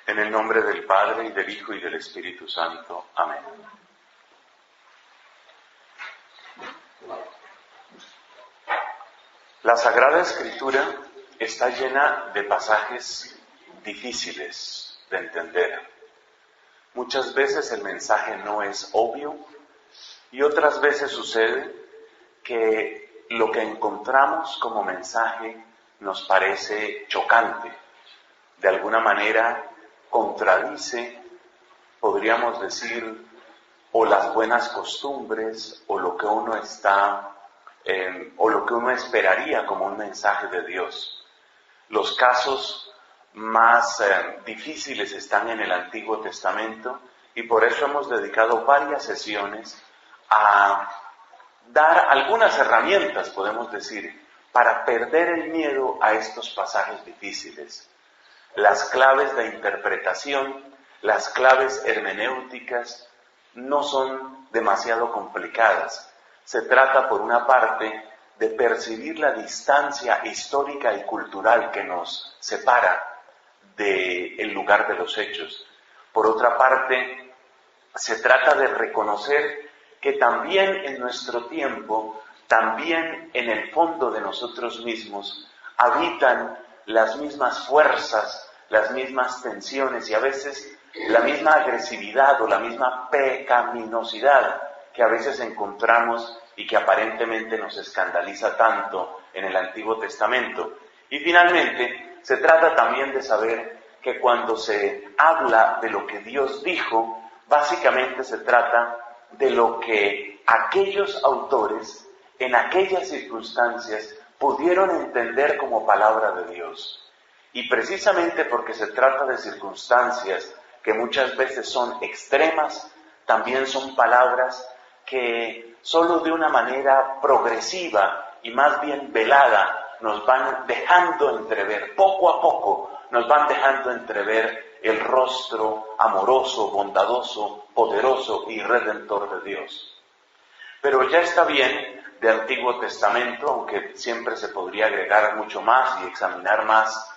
En el nombre del Padre, y del Hijo, y del Espíritu Santo. Amén. La Sagrada Escritura está llena de pasajes difíciles de entender. Muchas veces el mensaje no es obvio y otras veces sucede que lo que encontramos como mensaje nos parece chocante. De alguna manera contradice, podríamos decir, o las buenas costumbres, o lo que uno o lo que uno esperaría como un mensaje de Dios. Los casos más difíciles están en el Antiguo Testamento y por eso hemos dedicado varias sesiones a dar algunas herramientas, podemos decir, para perder el miedo a estos pasajes difíciles. Las claves de interpretación, las claves hermenéuticas no son demasiado complicadas. Se trata, por una parte, de percibir la distancia histórica y cultural que nos separa del lugar de los hechos. Por otra parte, se trata de reconocer que también en nuestro tiempo, también en el fondo de nosotros mismos, habitan las mismas fuerzas, las mismas tensiones y a veces la misma agresividad o la misma pecaminosidad que a veces encontramos y que aparentemente nos escandaliza tanto en el Antiguo Testamento. Y finalmente, se trata también de saber que cuando se habla de lo que Dios dijo, básicamente se trata de lo que aquellos autores en aquellas circunstancias pudieron entender como palabra de Dios. Y precisamente porque se trata de circunstancias que muchas veces son extremas, también son palabras que solo de una manera progresiva y más bien velada nos van dejando entrever, poco a poco nos van dejando entrever el rostro amoroso, bondadoso, poderoso y redentor de Dios. Pero ya está bien de Antiguo Testamento, aunque siempre se podría agregar mucho más y examinar más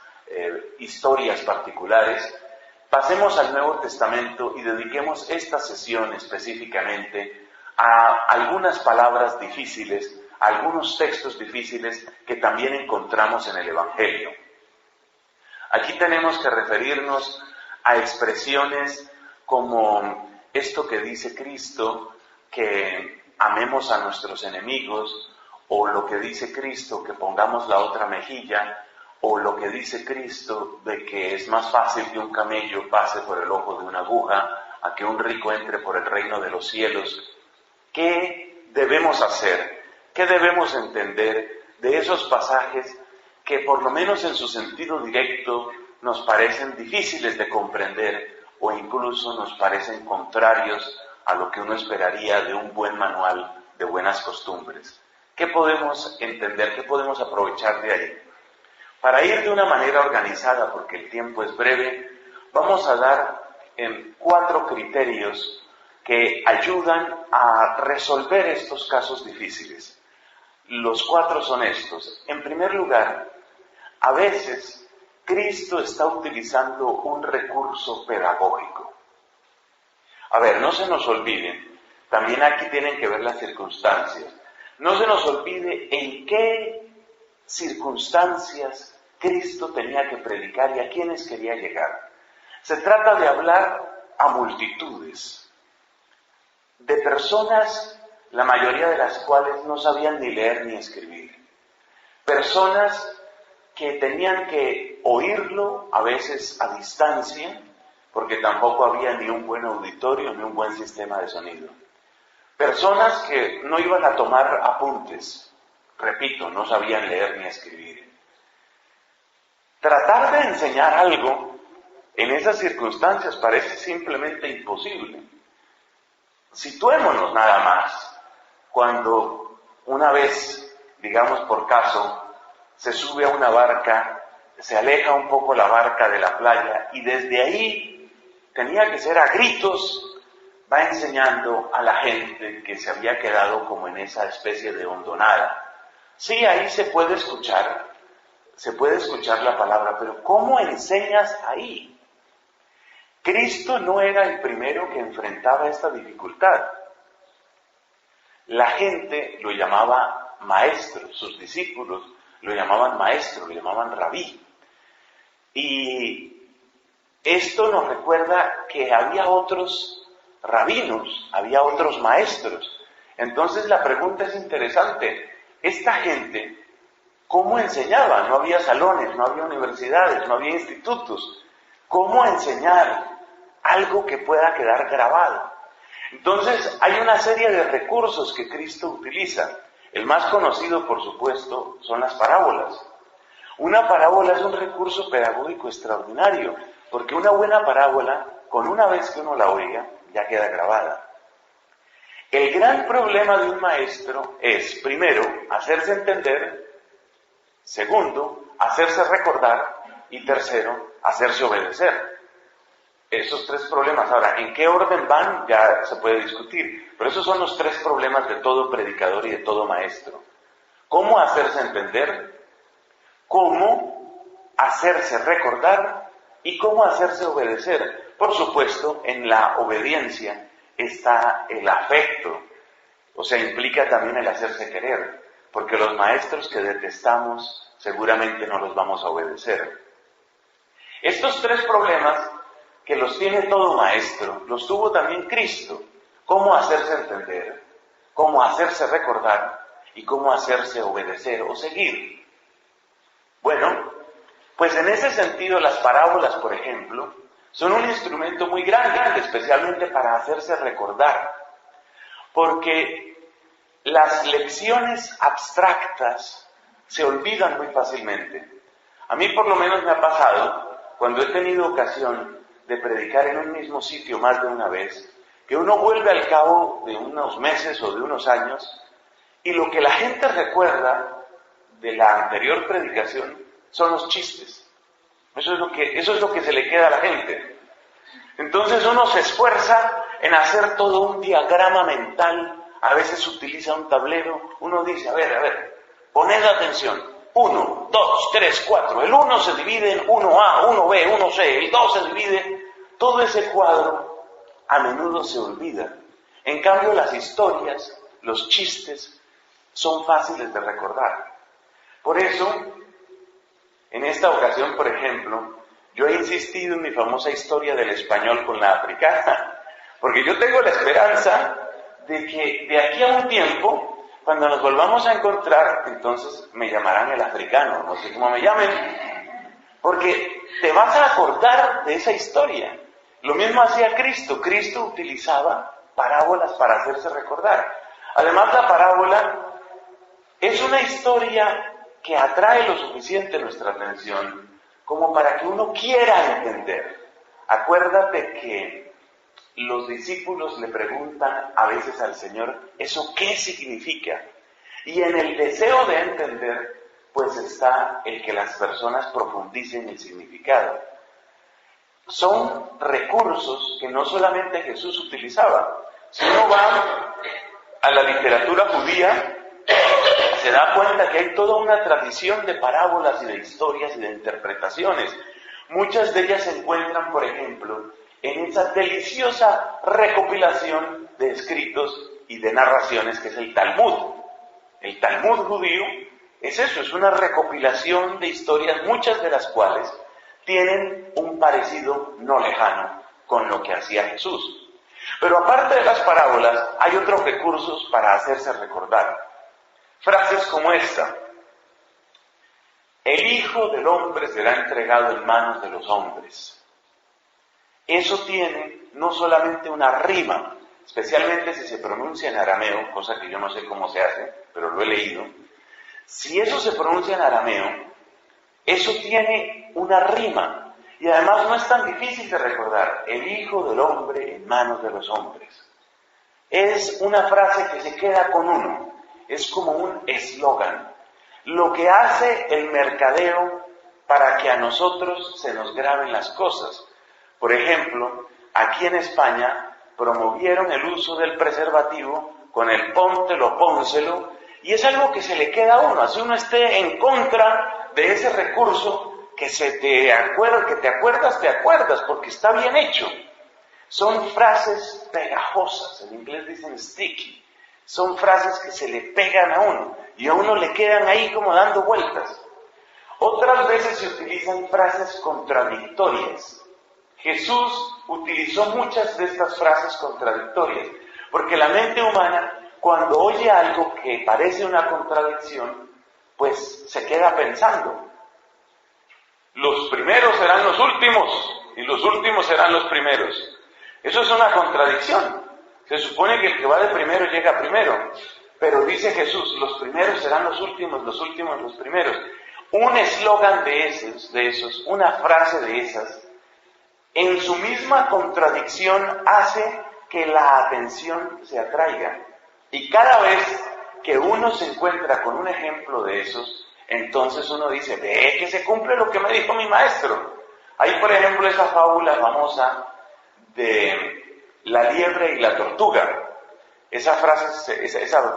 historias particulares. Pasemos al Nuevo Testamento y dediquemos esta sesión específicamente a algunas palabras difíciles, a algunos textos difíciles que también encontramos en el Evangelio. Aquí tenemos que referirnos a expresiones como esto que dice Cristo, que amemos a nuestros enemigos, o lo que dice Cristo, que pongamos la otra mejilla, o lo que dice Cristo de que es más fácil que un camello pase por el ojo de una aguja a que un rico entre por el reino de los cielos. ¿Qué debemos hacer? ¿Qué debemos entender de esos pasajes que por lo menos en su sentido directo nos parecen difíciles de comprender o incluso nos parecen contrarios a lo que uno esperaría de un buen manual de buenas costumbres? ¿Qué podemos entender? ¿Qué podemos aprovechar de ahí? Para ir de una manera organizada, porque el tiempo es breve, vamos a dar 4 criterios que ayudan a resolver estos casos difíciles. Los 4 son estos. En primer lugar, a veces Cristo está utilizando un recurso pedagógico. A ver, no se nos olvide, también aquí tienen que ver las circunstancias. No se nos olvide en qué circunstancias Cristo tenía que predicar y a quiénes quería llegar. Se trata de hablar a multitudes, de personas, la mayoría de las cuales no sabían ni leer ni escribir. Personas que tenían que oírlo, a veces a distancia, porque tampoco había ni un buen auditorio ni un buen sistema de sonido. Personas que no iban a tomar apuntes, repito, no sabían leer ni escribir. Tratar de enseñar algo en esas circunstancias parece simplemente imposible. Situémonos nada más cuando una vez, digamos por caso, se sube a una barca, se aleja un poco la barca de la playa y desde ahí, tenía que ser a gritos, va enseñando a la gente que se había quedado como en esa especie de hondonada. Sí, ahí se puede escuchar la palabra, pero ¿cómo enseñas ahí? Cristo no era el primero que enfrentaba esta dificultad. La gente lo llamaba maestro, sus discípulos lo llamaban maestro, lo llamaban rabí. Y esto nos recuerda que había otros rabinos, había otros maestros. Entonces la pregunta es interesante. Esta gente, ¿cómo enseñaba? No había salones, no había universidades, no había institutos. ¿Cómo enseñar algo que pueda quedar grabado? Entonces hay una serie de recursos que Cristo utiliza. El más conocido, por supuesto, son las parábolas. Una parábola es un recurso pedagógico extraordinario, porque una buena parábola, con una vez que uno la oiga, ya queda grabada. El gran problema de un maestro es, primero, hacerse entender, segundo, hacerse recordar y tercero, hacerse obedecer. Esos tres problemas. Ahora, ¿en qué orden van? Ya se puede discutir, pero esos son los tres problemas de todo predicador y de todo maestro. ¿Cómo hacerse entender? ¿Cómo hacerse recordar? ¿Y cómo hacerse obedecer? Por supuesto, en la obediencia está el afecto, o sea, implica también el hacerse querer, porque los maestros que detestamos seguramente no los vamos a obedecer. Estos tres problemas que los tiene todo maestro, los tuvo también Cristo. Cómo hacerse entender, cómo hacerse recordar y cómo hacerse obedecer o seguir. Bueno, pues en ese sentido las parábolas, por ejemplo, son un instrumento muy grande, especialmente para hacerse recordar, porque las lecciones abstractas se olvidan muy fácilmente. A mí por lo menos me ha pasado, cuando he tenido ocasión de predicar en un mismo sitio más de una vez, que uno vuelve al cabo de unos meses o de unos años, y lo que la gente recuerda de la anterior predicación son los chistes. Eso es lo que se le queda a la gente. Entonces uno se esfuerza en hacer todo un diagrama mental, a veces utiliza un tablero, uno dice, a ver, poned atención, 1, 2, 3, 4, el 1 se divide en 1A, 1B, 1C, el 2 se divide, todo ese cuadro a menudo se olvida. En cambio las historias, los chistes, son fáciles de recordar. Por eso, en esta ocasión, por ejemplo, yo he insistido en mi famosa historia del español con la africana, porque yo tengo la esperanza de que de aquí a un tiempo, cuando nos volvamos a encontrar, entonces me llamarán el africano, no sé cómo me llamen, porque te vas a acordar de esa historia. Lo mismo hacía Cristo. Cristo utilizaba parábolas para hacerse recordar. Además, la parábola es una historia que atrae lo suficiente nuestra atención como para que uno quiera entender. Acuérdate que los discípulos le preguntan a veces al Señor, ¿eso qué significa? Y en el deseo de entender, pues está el que las personas profundicen el significado. Son recursos que no solamente Jesús utilizaba. Si uno va a la literatura judía, se da cuenta que hay toda una tradición de parábolas y de historias y de interpretaciones. Muchas de ellas se encuentran, por ejemplo, en esa deliciosa recopilación de escritos y de narraciones que es el Talmud. El Talmud judío es eso, es una recopilación de historias, muchas de las cuales tienen un parecido no lejano con lo que hacía Jesús. Pero aparte de las parábolas, hay otros recursos para hacerse recordar. Frases como esta: el Hijo del Hombre será entregado en manos de los hombres. Eso tiene no solamente una rima, especialmente si se pronuncia en arameo, cosa que yo no sé cómo se hace, pero lo he leído. Si eso se pronuncia en arameo, eso tiene una rima, y además no es tan difícil de recordar: el Hijo del Hombre en manos de los hombres. Es una frase que se queda con uno. Es como un eslogan, lo que hace el mercadeo para que a nosotros se nos graben las cosas. Por ejemplo, aquí en España promovieron el uso del preservativo con el póntelo, pónselo, y es algo que se le queda a uno, así uno esté en contra de ese recurso que te acuerdas, porque está bien hecho. Son frases pegajosas, en inglés dicen sticky. Son frases que se le pegan a uno y a uno le quedan ahí como dando vueltas. Otras veces se utilizan frases contradictorias. Jesús utilizó muchas de estas frases contradictorias, porque la mente humana, cuando oye algo que parece una contradicción, pues se queda pensando. Los primeros serán los últimos y los últimos serán los primeros. Eso es una contradicción. Se supone que el que va de primero llega primero, pero dice Jesús, los primeros serán los últimos los primeros. Un eslogan de esos, una frase de esas, en su misma contradicción hace que la atención se atraiga. Y cada vez que uno se encuentra con un ejemplo de esos, entonces uno dice, ve que se cumple lo que me dijo mi maestro. Hay, por ejemplo, esa fábula famosa de la liebre y la tortuga. Esa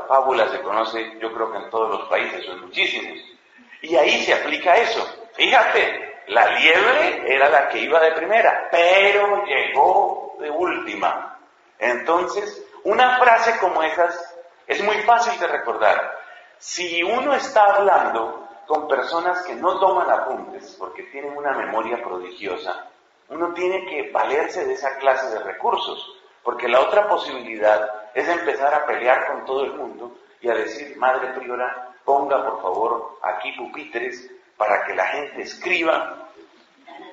fábula se conoce, yo creo que en todos los países, son muchísimos. Y ahí se aplica eso. Fíjate, la liebre era la que iba de primera, pero llegó de última. Entonces, una frase como esas es muy fácil de recordar. Si uno está hablando con personas que no toman apuntes, porque tienen una memoria prodigiosa, uno tiene que valerse de esa clase de recursos, porque la otra posibilidad es empezar a pelear con todo el mundo y a decir, Madre Priora, ponga por favor aquí pupitres para que la gente escriba.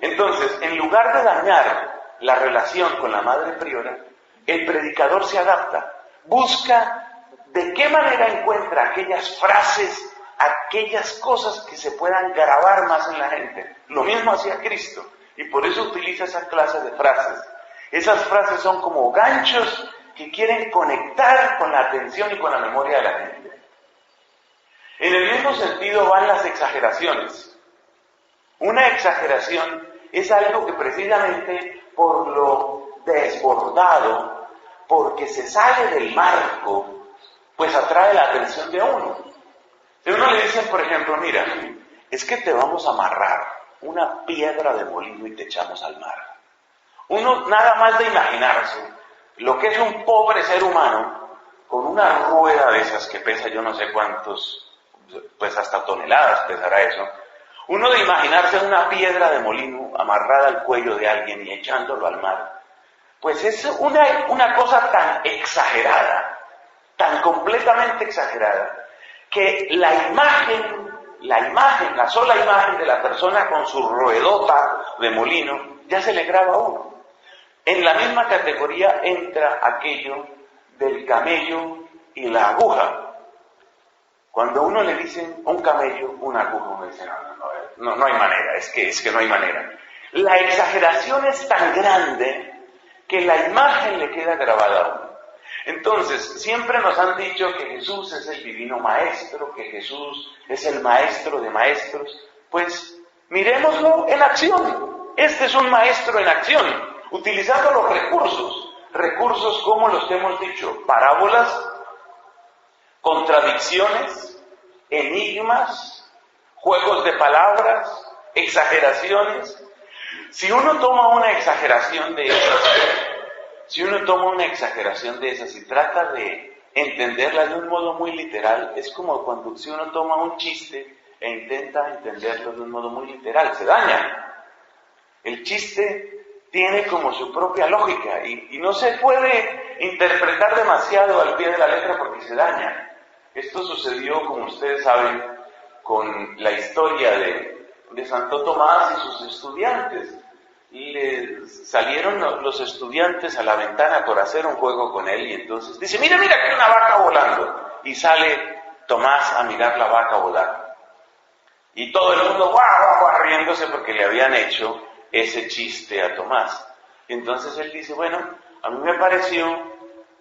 Entonces, en lugar de dañar la relación con la Madre Priora, el predicador se adapta, busca de qué manera encuentra aquellas frases, aquellas cosas que se puedan grabar más en la gente. Lo mismo hacía Cristo, y por eso utiliza esa clase de frases. Esas frases son como ganchos que quieren conectar con la atención y con la memoria de la gente. En el mismo sentido van las exageraciones. Una exageración es algo que precisamente por lo desbordado, porque se sale del marco, pues atrae la atención de uno. Si a uno le dicen, por ejemplo, mira, es que te vamos a amarrar una piedra de molino y te echamos al mar. Uno nada más de imaginarse lo que es un pobre ser humano con una rueda de esas que pesa yo no sé cuántos, pues hasta toneladas pesará eso. Uno de imaginarse una piedra de molino amarrada al cuello de alguien y echándolo al mar, pues es una cosa tan exagerada, tan completamente exagerada, que la sola imagen de la persona con su ruedota de molino, ya se le graba a uno. En la misma categoría entra aquello del camello y la aguja. Cuando a uno le dicen un camello, una aguja, uno dice, no hay manera, es que no hay manera. La exageración es tan grande que la imagen le queda grabada a uno. Entonces, siempre nos han dicho que Jesús es el divino maestro, que Jesús es el maestro de maestros. Pues miremoslo en acción. Este es un maestro en acción, utilizando los recursos como los que hemos dicho, parábolas, contradicciones, enigmas, juegos de palabras, exageraciones. Si uno toma una exageración de esas, y trata de entenderla de un modo muy literal, es como cuando si uno toma un chiste e intenta entenderlo de un modo muy literal, se daña. El chiste tiene como su propia lógica y no se puede interpretar demasiado al pie de la letra porque se daña. Esto sucedió, como ustedes saben, con la historia de Santo Tomás y sus estudiantes. Y le salieron los estudiantes a la ventana por hacer un juego con él y entonces dice, mira que hay una vaca volando. Y sale Tomás a mirar la vaca volar. Y todo el mundo guau, riéndose porque le habían hecho ese chiste a Tomás. Y entonces él dice, bueno, a mí me pareció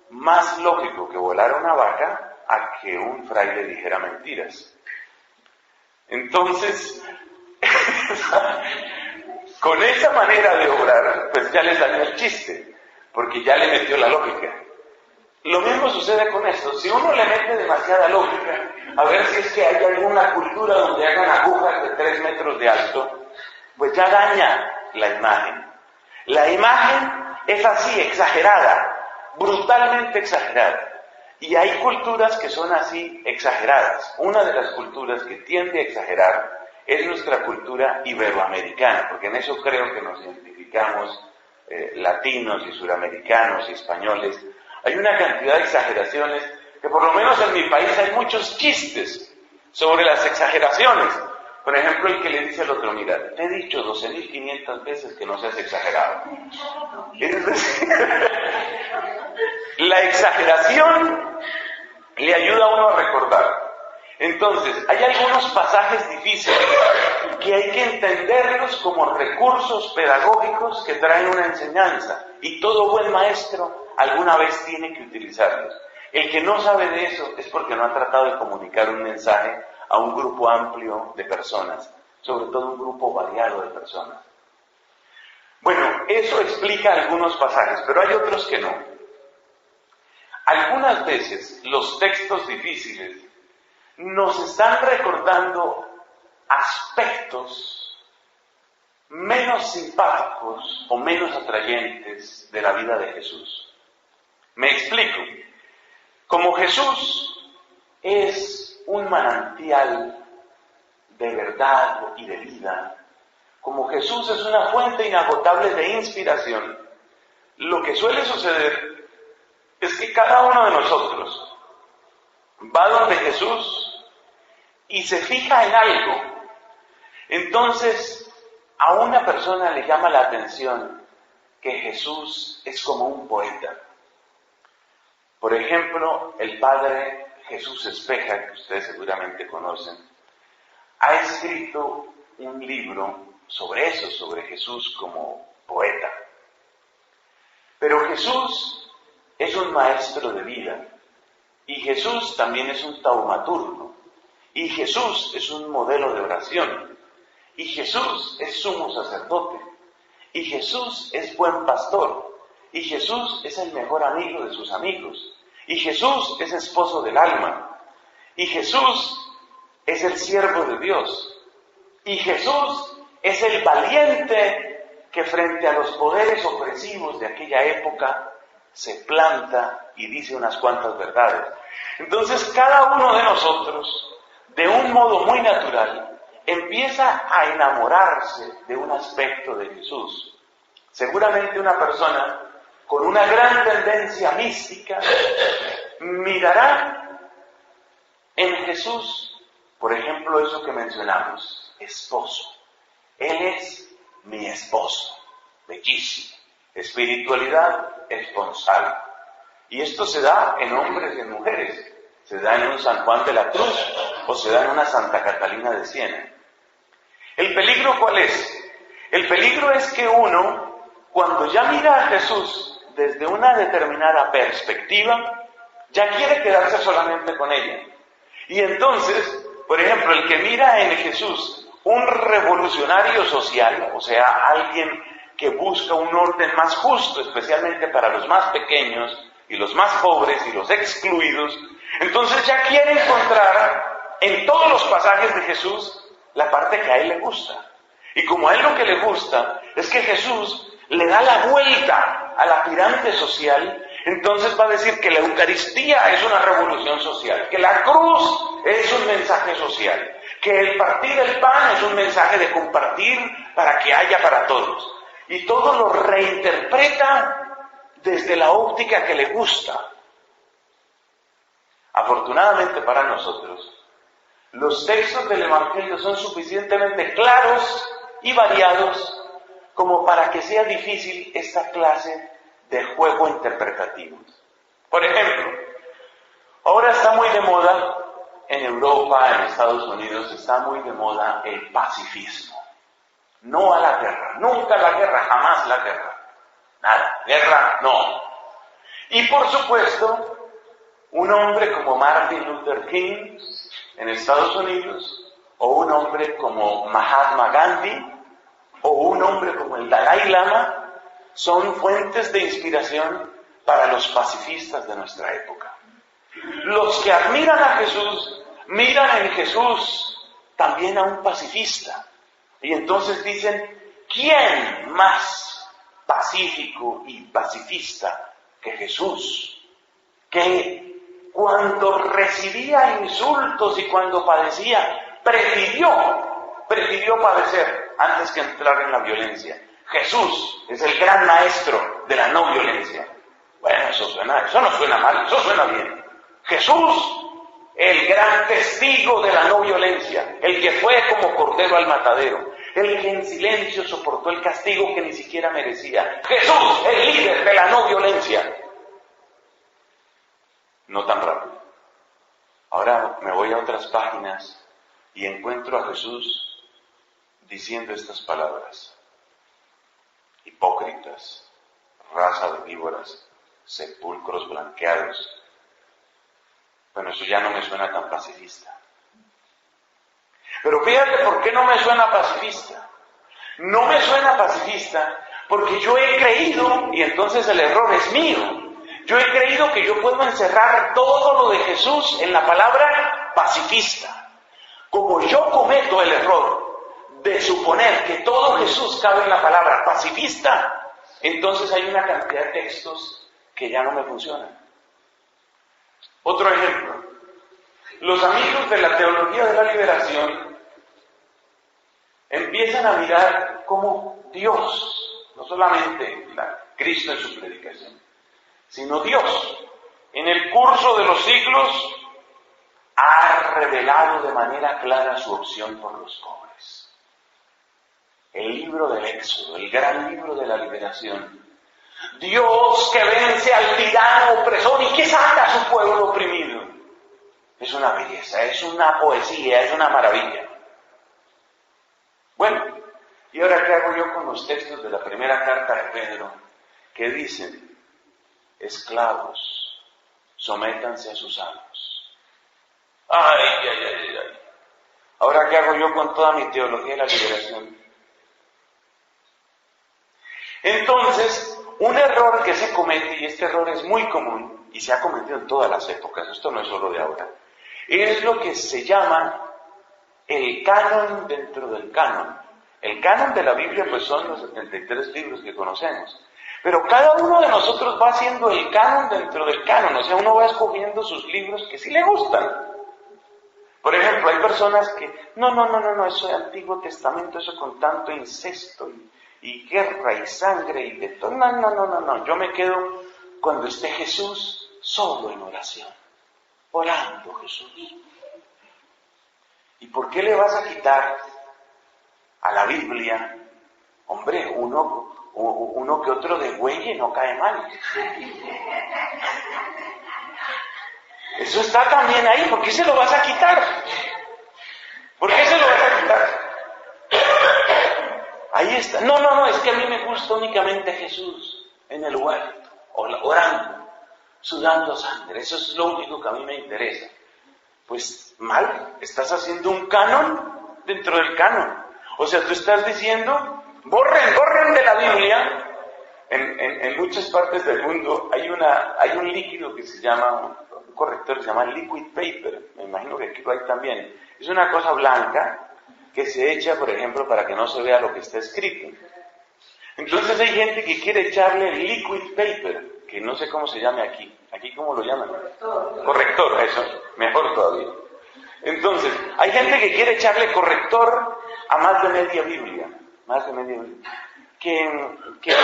más lógico que volara una vaca a que un fraile dijera mentiras. Entonces, con esa manera de obrar, pues ya les dañó el chiste, porque ya le metió la lógica. Lo mismo sucede con esto. Si uno le mete demasiada lógica, a ver si es que hay alguna cultura donde hagan agujas de 3 metros de alto, pues ya daña la imagen. La imagen es así, exagerada, brutalmente exagerada. Y hay culturas que son así exageradas. Una de las culturas que tiende a exagerar es nuestra cultura iberoamericana, porque en eso creo que nos identificamos latinos y suramericanos y españoles. Hay una cantidad de exageraciones que por lo menos en mi país hay muchos chistes sobre las exageraciones. Por ejemplo, el que le dice al otro, mira, te he dicho 12.500 veces que no seas exagerado. Es decir, la exageración le ayuda a uno a recordar. Entonces, hay algunos pasajes difíciles que hay que entenderlos como recursos pedagógicos que traen una enseñanza. Y todo buen maestro alguna vez tiene que utilizarlos. El que no sabe de eso es porque no ha tratado de comunicar un mensaje a un grupo amplio de personas, sobre todo un grupo variado de personas. Bueno, eso explica algunos pasajes, pero hay otros que no. Algunas veces los textos difíciles nos están recordando aspectos menos simpáticos o menos atrayentes de la vida de Jesús. Me explico. Como Jesús es un manantial de verdad y de vida, como Jesús es una fuente inagotable de inspiración, lo que suele suceder es que cada uno de nosotros va donde Jesús y se fija en algo. Entonces, a una persona le llama la atención que Jesús es como un poeta. Por ejemplo, el padre Jesús Espeja, que ustedes seguramente conocen, ha escrito un libro sobre eso, sobre Jesús como poeta. Pero Jesús es un maestro de vida, y Jesús también es un taumaturgo, y Jesús es un modelo de oración, y Jesús es sumo sacerdote, y Jesús es buen pastor, y Jesús es el mejor amigo de sus amigos, y Jesús es esposo del alma, y Jesús es el siervo de Dios, y Jesús es el valiente que frente a los poderes opresivos de aquella época se planta y dice unas cuantas verdades. Entonces cada uno de nosotros, de un modo muy natural, empieza a enamorarse de un aspecto de Jesús. Seguramente una persona con una gran tendencia mística mirará en Jesús, por ejemplo, eso que mencionamos, esposo. Él es mi esposo, bellísimo. Espiritualidad esponsal. Y esto se da en hombres y en mujeres. Se da en un San Juan de la Cruz o se da en una Santa Catalina de Siena. ¿El peligro cuál es? El peligro es que uno, cuando ya mira a Jesús desde una determinada perspectiva, ya quiere quedarse solamente con ella. Y entonces, por ejemplo, el que mira en Jesús un revolucionario social, o sea, alguien que busca un orden más justo, especialmente para los más pequeños y los más pobres y los excluidos, entonces ya quiere encontrar en todos los pasajes de Jesús la parte que a él le gusta. Y como a él lo que le gusta es que Jesús le da la vuelta a la pirámide social, entonces va a decir que la Eucaristía es una revolución social, que la cruz es un mensaje social, que el partir el pan es un mensaje de compartir para que haya para todos. Y todo lo reinterpreta desde la óptica que le gusta. Afortunadamente para nosotros, los textos del Evangelio son suficientemente claros y variados como para que sea difícil esta clase de juego interpretativo. Por ejemplo, ahora está muy de moda en Europa, en Estados Unidos, está muy de moda el pacifismo. No a la guerra, nunca la guerra, jamás la guerra. Nada, guerra no. Y por supuesto, un hombre como Martin Luther King en Estados Unidos, o un hombre como Mahatma Gandhi, o un hombre como el Dalai Lama, son fuentes de inspiración para los pacifistas de nuestra época. Los que admiran a Jesús, miran en Jesús también a un pacifista, Y entonces dicen, ¿quién más pacífico y pacifista que Jesús? Que cuando recibía insultos y cuando padecía, prefirió padecer antes que entrar en la violencia. Jesús es el gran maestro de la no violencia. Bueno, eso no suena mal, eso suena bien. Jesús, el gran testigo de la no violencia, el que fue como cordero al matadero, el que en silencio soportó el castigo que ni siquiera merecía. Jesús, el líder de la no violencia. No tan rápido. Ahora me voy a otras páginas y encuentro a Jesús diciendo estas palabras. Hipócritas, raza de víboras, sepulcros blanqueados. Bueno, eso ya no me suena tan pacifista. Pero fíjate por qué no me suena pacifista. No me suena pacifista porque yo he creído, y entonces el error es mío, yo he creído que yo puedo encerrar todo lo de Jesús en la palabra pacifista. Como yo cometo el error de suponer que todo Jesús cabe en la palabra pacifista, entonces hay una cantidad de textos que ya no me funcionan. Otro ejemplo, los amigos de la teología de la liberación empiezan a mirar cómo Dios, no solamente Cristo en su predicación, sino Dios, en el curso de los siglos, ha revelado de manera clara su opción por los pobres. El libro del Éxodo, el gran libro de la liberación. Dios que vence al tirano opresor y que saca a su pueblo oprimido. Es una belleza, es una poesía, es una maravilla. Bueno, ¿y ahora qué hago yo con los textos de la primera carta de Pedro que dicen, esclavos, sométanse a sus amos? Ay. Ahora qué hago yo con toda mi teología de la liberación. Entonces, un error que se comete, y este error es muy común, y se ha cometido en todas las épocas, esto no es solo de ahora, es lo que se llama el canon dentro del canon. El canon de la Biblia pues son los 73 libros que conocemos. Pero cada uno de nosotros va haciendo el canon dentro del canon, o sea, uno va escogiendo sus libros que sí le gustan. Por ejemplo, hay personas que, no, eso de Antiguo Testamento, eso con tanto incesto y guerra y sangre y de todo, no, yo me quedo cuando esté Jesús solo en oración, orando Jesús. ¿Y por qué le vas a quitar a la Biblia? Hombre, uno que otro de güey no cae mal. Eso está también ahí, ¿por qué se lo vas a quitar? ¿Por qué se lo vas a quitar? Ahí está. No, es que a mí me gusta únicamente Jesús en el huerto, orando, sudando sangre. Eso es lo único que a mí me interesa. Pues mal, estás haciendo un canon dentro del canon. O sea, tú estás diciendo, borren de la Biblia. En muchas partes del mundo hay un líquido que se llama, un corrector que se llama liquid paper, me imagino que aquí lo hay también. Es una cosa blanca que se echa, por ejemplo, para que no se vea lo que está escrito. Entonces hay gente que quiere echarle liquid paper, que no sé cómo se llame aquí. ¿Aquí cómo lo llaman? Corrector, eso, mejor todavía. Entonces, hay gente que quiere echarle corrector a más de media Biblia. Que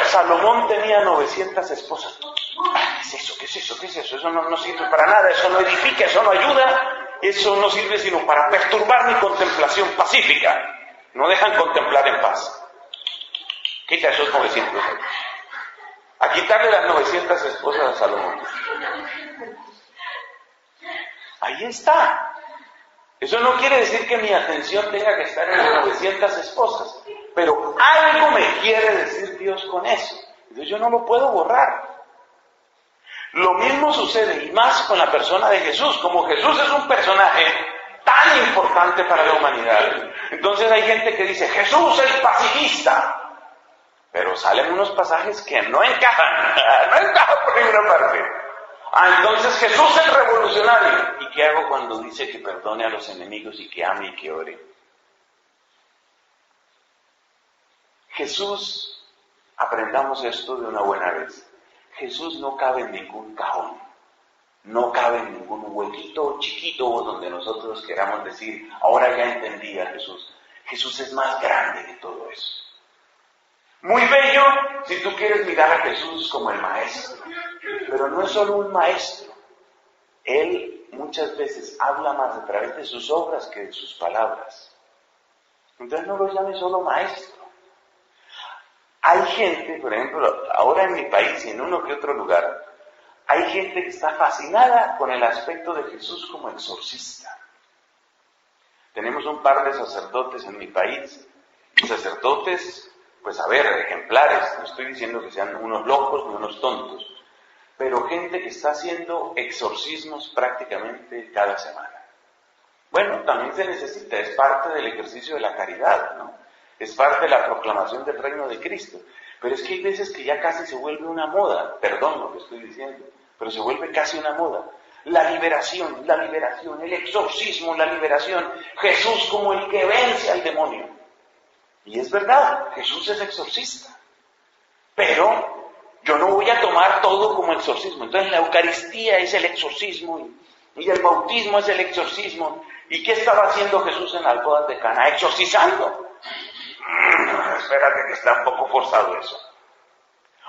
Salomón tenía 900 esposas. ¿Qué es eso? Eso no sirve para nada, eso no edifica, eso no ayuda, eso no sirve sino para perturbar mi contemplación pacífica. No dejan contemplar en paz. Quita esos 900. A quitarle las 900 esposas a Salomón. Ahí está. Eso no quiere decir que mi atención tenga que estar en las 900 esposas, pero algo me quiere decir Dios con eso. Entonces yo no lo puedo borrar. Lo mismo sucede, y más con la persona de Jesús. Como Jesús es un personaje tan importante para la humanidad, entonces hay gente que dice, Jesús el pacifista. Pero salen unos pasajes que no encajan por ninguna parte. Entonces Jesús es revolucionario. ¿Y qué hago cuando dice que perdone a los enemigos y que ame y que ore? Jesús, aprendamos esto de una buena vez, Jesús no cabe en ningún cajón, no cabe en ningún huequito chiquito donde nosotros queramos decir, ahora ya entendí a Jesús. Jesús es más grande que todo eso. Muy bello si tú quieres mirar a Jesús como el maestro, pero no es solo un maestro. Él muchas veces habla más a través de sus obras que de sus palabras. Entonces no lo llame solo maestro. Hay gente, por ejemplo, ahora en mi país y en uno que otro lugar, hay gente que está fascinada con el aspecto de Jesús como exorcista. Tenemos un par de sacerdotes en mi país, sacerdotes, pues a ver, ejemplares, no estoy diciendo que sean unos locos ni unos tontos, pero gente que está haciendo exorcismos prácticamente cada semana. Bueno, también se necesita, es parte del ejercicio de la caridad, ¿no? Es parte de la proclamación del reino de Cristo. Pero es que hay veces que ya casi se vuelve una moda, perdón lo que estoy diciendo, pero se vuelve casi una moda. La liberación, el exorcismo, la liberación. Jesús como el que vence al demonio. Y es verdad, Jesús es exorcista. Pero yo no voy a tomar todo como exorcismo. Entonces la Eucaristía es el exorcismo y el bautismo es el exorcismo. ¿Y qué estaba haciendo Jesús en las bodas de Caná? Exorcizando. Espérate que está un poco forzado eso.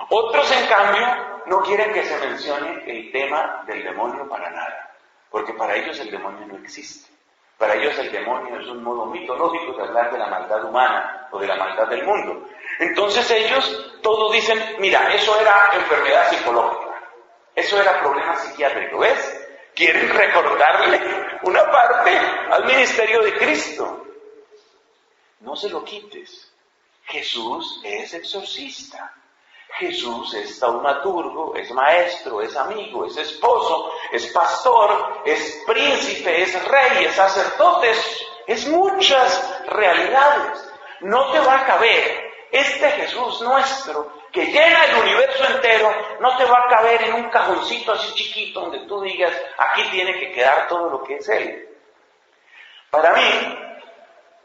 Otros, en cambio, no quieren que se mencione el tema del demonio para nada, porque para ellos el demonio no existe. Para ellos el demonio es un modo mitológico de hablar de la maldad humana o de la maldad del mundo. Entonces ellos todos dicen, mira, eso era enfermedad psicológica, eso era problema psiquiátrico, ¿ves? Quieren recordarle una parte al ministerio de Cristo. No se lo quites. Jesús es exorcista. Jesús es taumaturgo, es maestro, es amigo, es esposo, es pastor, es príncipe, es rey, es sacerdote, es muchas realidades. No te va a caber este Jesús nuestro que llena el universo entero, no te va a caber en un cajoncito así chiquito donde tú digas, aquí tiene que quedar todo lo que es Él. Para mí,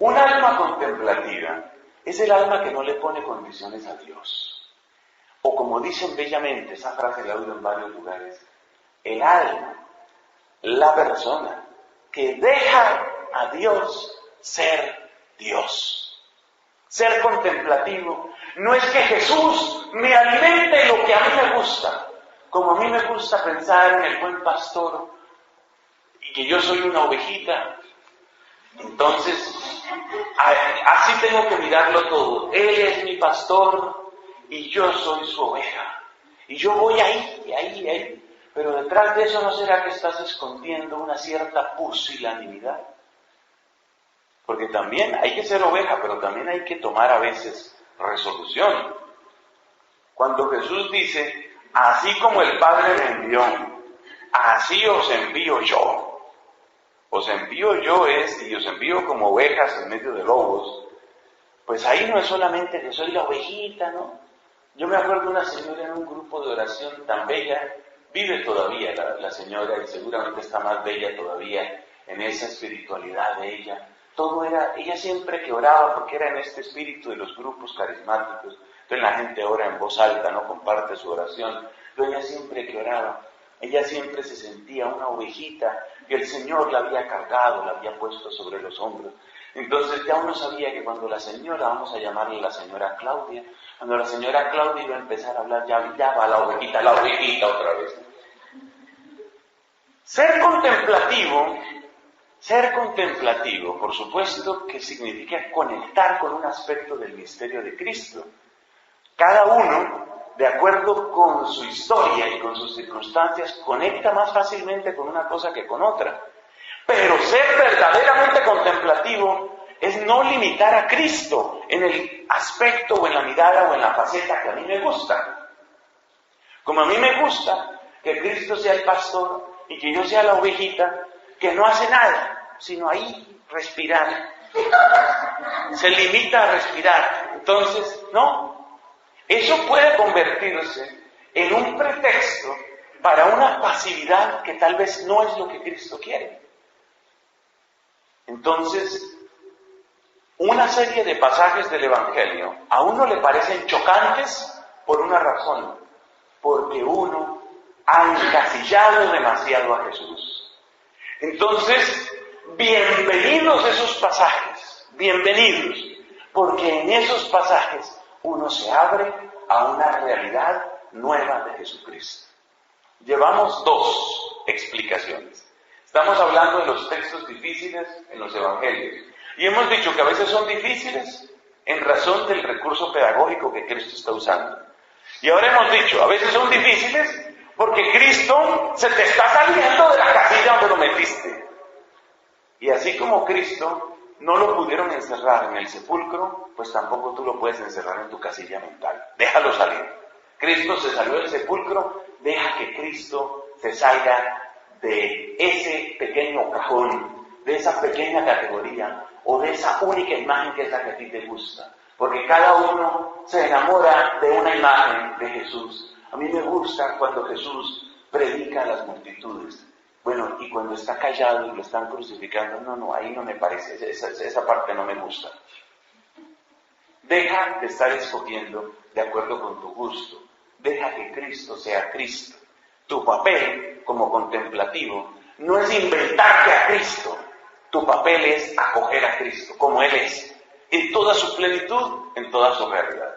un alma contemplativa es el alma que no le pone condiciones a Dios. O como dicen bellamente, esa frase la he oído en varios lugares, el alma, la persona que deja a Dios ser Dios. Ser contemplativo no es que Jesús me alimente lo que a mí me gusta, como a mí me gusta pensar en el buen pastor y que yo soy una ovejita. Entonces, así tengo que mirarlo todo. Él es mi pastor y yo soy su oveja. Y yo voy ahí. Pero detrás de eso, ¿no será que estás escondiendo una cierta pusilanimidad? Porque también hay que ser oveja, pero también hay que tomar a veces resolución. Cuando Jesús dice, así como el Padre me envió, así os envío yo. Os envío yo y os envío como ovejas en medio de lobos. Pues ahí no es solamente que soy la ovejita, ¿no? Yo me acuerdo de una señora en un grupo de oración tan bella, vive todavía la señora y seguramente está más bella todavía en esa espiritualidad de ella. Todo era, ella siempre que oraba, porque era en este espíritu de los grupos carismáticos, entonces la gente ora en voz alta, no comparte su oración, pero ella siempre que oraba, ella siempre se sentía una ovejita que el Señor la había cargado, la había puesto sobre los hombros. Entonces ya uno sabía que cuando la señora, vamos a llamarle la señora Claudia, cuando la señora Claudia iba a empezar a hablar, ya va la ovejita otra vez. Ser contemplativo, por supuesto que significa conectar con un aspecto del misterio de Cristo. Cada uno, de acuerdo con su historia y con sus circunstancias, conecta más fácilmente con una cosa que con otra. Pero ser verdaderamente contemplativo es no limitar a Cristo en el aspecto o en la mirada o en la faceta que a mí me gusta. Como a mí me gusta que Cristo sea el pastor y que yo sea la ovejita que no hace nada, sino ahí respirar. Se limita a respirar. Entonces, no. Eso puede convertirse en un pretexto para una pasividad que tal vez no es lo que Cristo quiere. Entonces, una serie de pasajes del Evangelio a uno le parecen chocantes por una razón, porque uno ha encasillado demasiado a Jesús. Entonces, bienvenidos esos pasajes, bienvenidos, porque en esos pasajes uno se abre a una realidad nueva de Jesucristo. Llevamos 2 explicaciones. Estamos hablando de los textos difíciles en los evangelios. Y hemos dicho que a veces son difíciles en razón del recurso pedagógico que Cristo está usando. Y ahora hemos dicho, a veces son difíciles porque Cristo se te está saliendo de la casilla donde lo metiste. Y así como Cristo no lo pudieron encerrar en el sepulcro, pues tampoco tú lo puedes encerrar en tu casilla mental. Déjalo salir. Cristo se salió del sepulcro, deja que Cristo se salga de ese pequeño cajón, de esa pequeña categoría, o de esa única imagen que es la que a ti te gusta. Porque cada uno se enamora de una imagen de Jesús. A mí me gusta cuando Jesús predica a las multitudes. Bueno, y cuando está callado y lo están crucificando, no, ahí no me parece, esa parte no me gusta. Deja de estar escogiendo de acuerdo con tu gusto. Deja que Cristo sea Cristo. Tu papel como contemplativo no es inventarte a Cristo. Tu papel es acoger a Cristo como Él es, en toda su plenitud, en toda su realidad.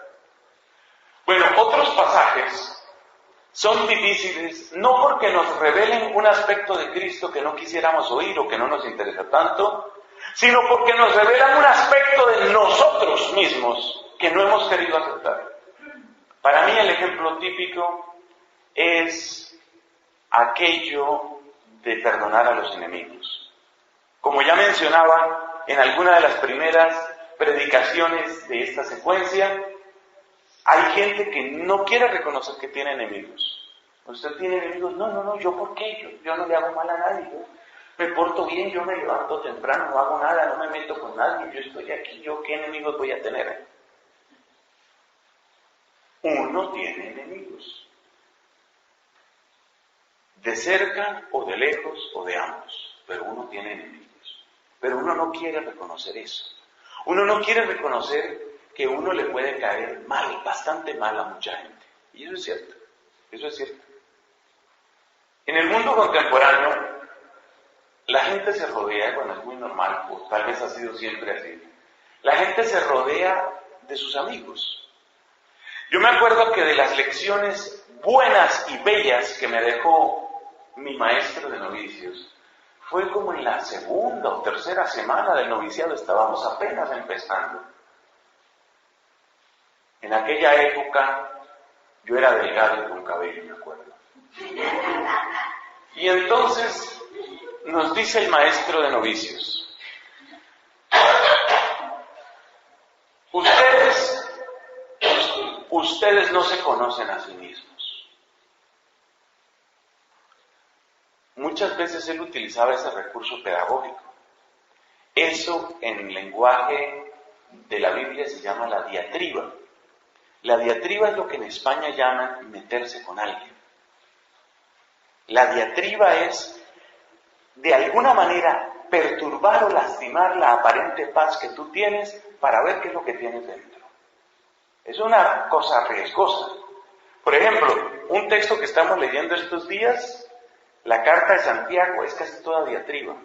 Bueno, otros pasajes son difíciles no porque nos revelen un aspecto de Cristo que no quisiéramos oír o que no nos interesa tanto, sino porque nos revelan un aspecto de nosotros mismos que no hemos querido aceptar. Para mí el ejemplo típico es aquello de perdonar a los enemigos. Como ya mencionaba en alguna de las primeras predicaciones de esta secuencia, hay gente que no quiere reconocer que tiene enemigos. ¿Usted tiene enemigos? No, ¿yo por qué? Yo no le hago mal a nadie. Yo me porto bien, yo me levanto temprano, no hago nada, no me meto con nadie, yo estoy aquí, ¿yo qué enemigos voy a tener? Uno tiene enemigos. De cerca o de lejos o de ambos, pero uno tiene enemigos. Pero uno no quiere reconocer eso. Uno no quiere reconocer que uno le puede caer mal, bastante mal a mucha gente. Y eso es cierto, eso es cierto. En el mundo contemporáneo, la gente se rodea, bueno, es muy normal, pues, tal vez ha sido siempre así. La gente se rodea de sus amigos. Yo me acuerdo que de las lecciones buenas y bellas que me dejó mi maestro de novicios, fue como en la segunda o tercera semana del noviciado, estábamos apenas empezando. En aquella época yo era delgado y con cabello, me acuerdo. Y entonces nos dice el maestro de novicios, ustedes no se conocen a sí mismos. Muchas veces él utilizaba ese recurso pedagógico. Eso en lenguaje de la Biblia se llama la diatriba. La diatriba es lo que en España llaman meterse con alguien. La diatriba es, de alguna manera, perturbar o lastimar la aparente paz que tú tienes para ver qué es lo que tienes dentro. Es una cosa riesgosa. Por ejemplo, un texto que estamos leyendo estos días, la carta de Santiago, es casi toda diatriba.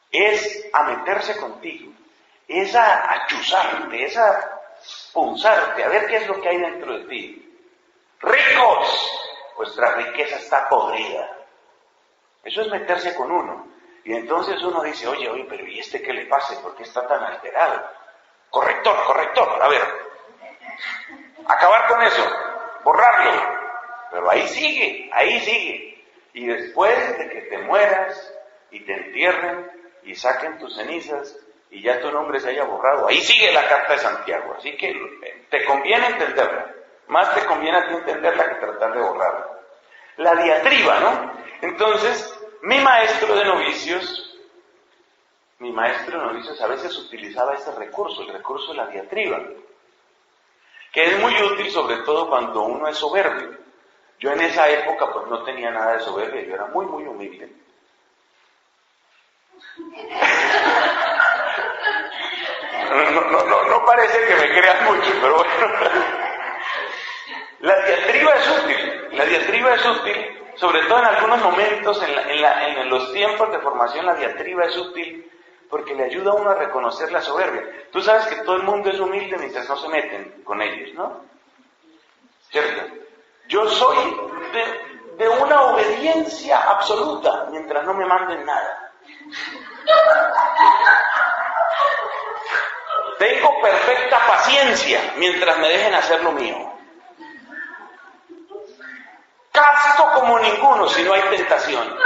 Es a meterse contigo, es a chuzarte, es a punzarte, a ver qué es lo que hay dentro de ti. ¡Ricos! Vuestra riqueza está podrida. Eso es meterse con uno. Y entonces uno dice, oye, pero ¿y este qué le pasa? ¿Por qué está tan alterado? Corrector, a ver. Acabar con eso, borrarlo. Pero ahí sigue. Y después de que te mueras y te entierren y saquen tus cenizas y ya tu nombre se haya borrado, ahí sigue la carta de Santiago. Así que te conviene entenderla. Más te conviene a ti entenderla que tratar de borrarla. La diatriba, ¿no? Entonces, mi maestro de novicios a veces utilizaba ese recurso, el recurso de la diatriba, que es muy útil sobre todo cuando uno es soberbio. Yo en esa época pues no tenía nada de soberbia, yo era muy humilde. No parece que me crean mucho, pero bueno. La diatriba es útil, sobre todo en algunos momentos, en los tiempos de formación, la diatriba es útil porque le ayuda a uno a reconocer la soberbia. Tú sabes que todo el mundo es humilde mientras no se meten con ellos, ¿no? ¿Cierto? Yo soy de una obediencia absoluta mientras no me manden nada. Tengo perfecta paciencia mientras me dejen hacer lo mío. Casto como ninguno si no hay tentación.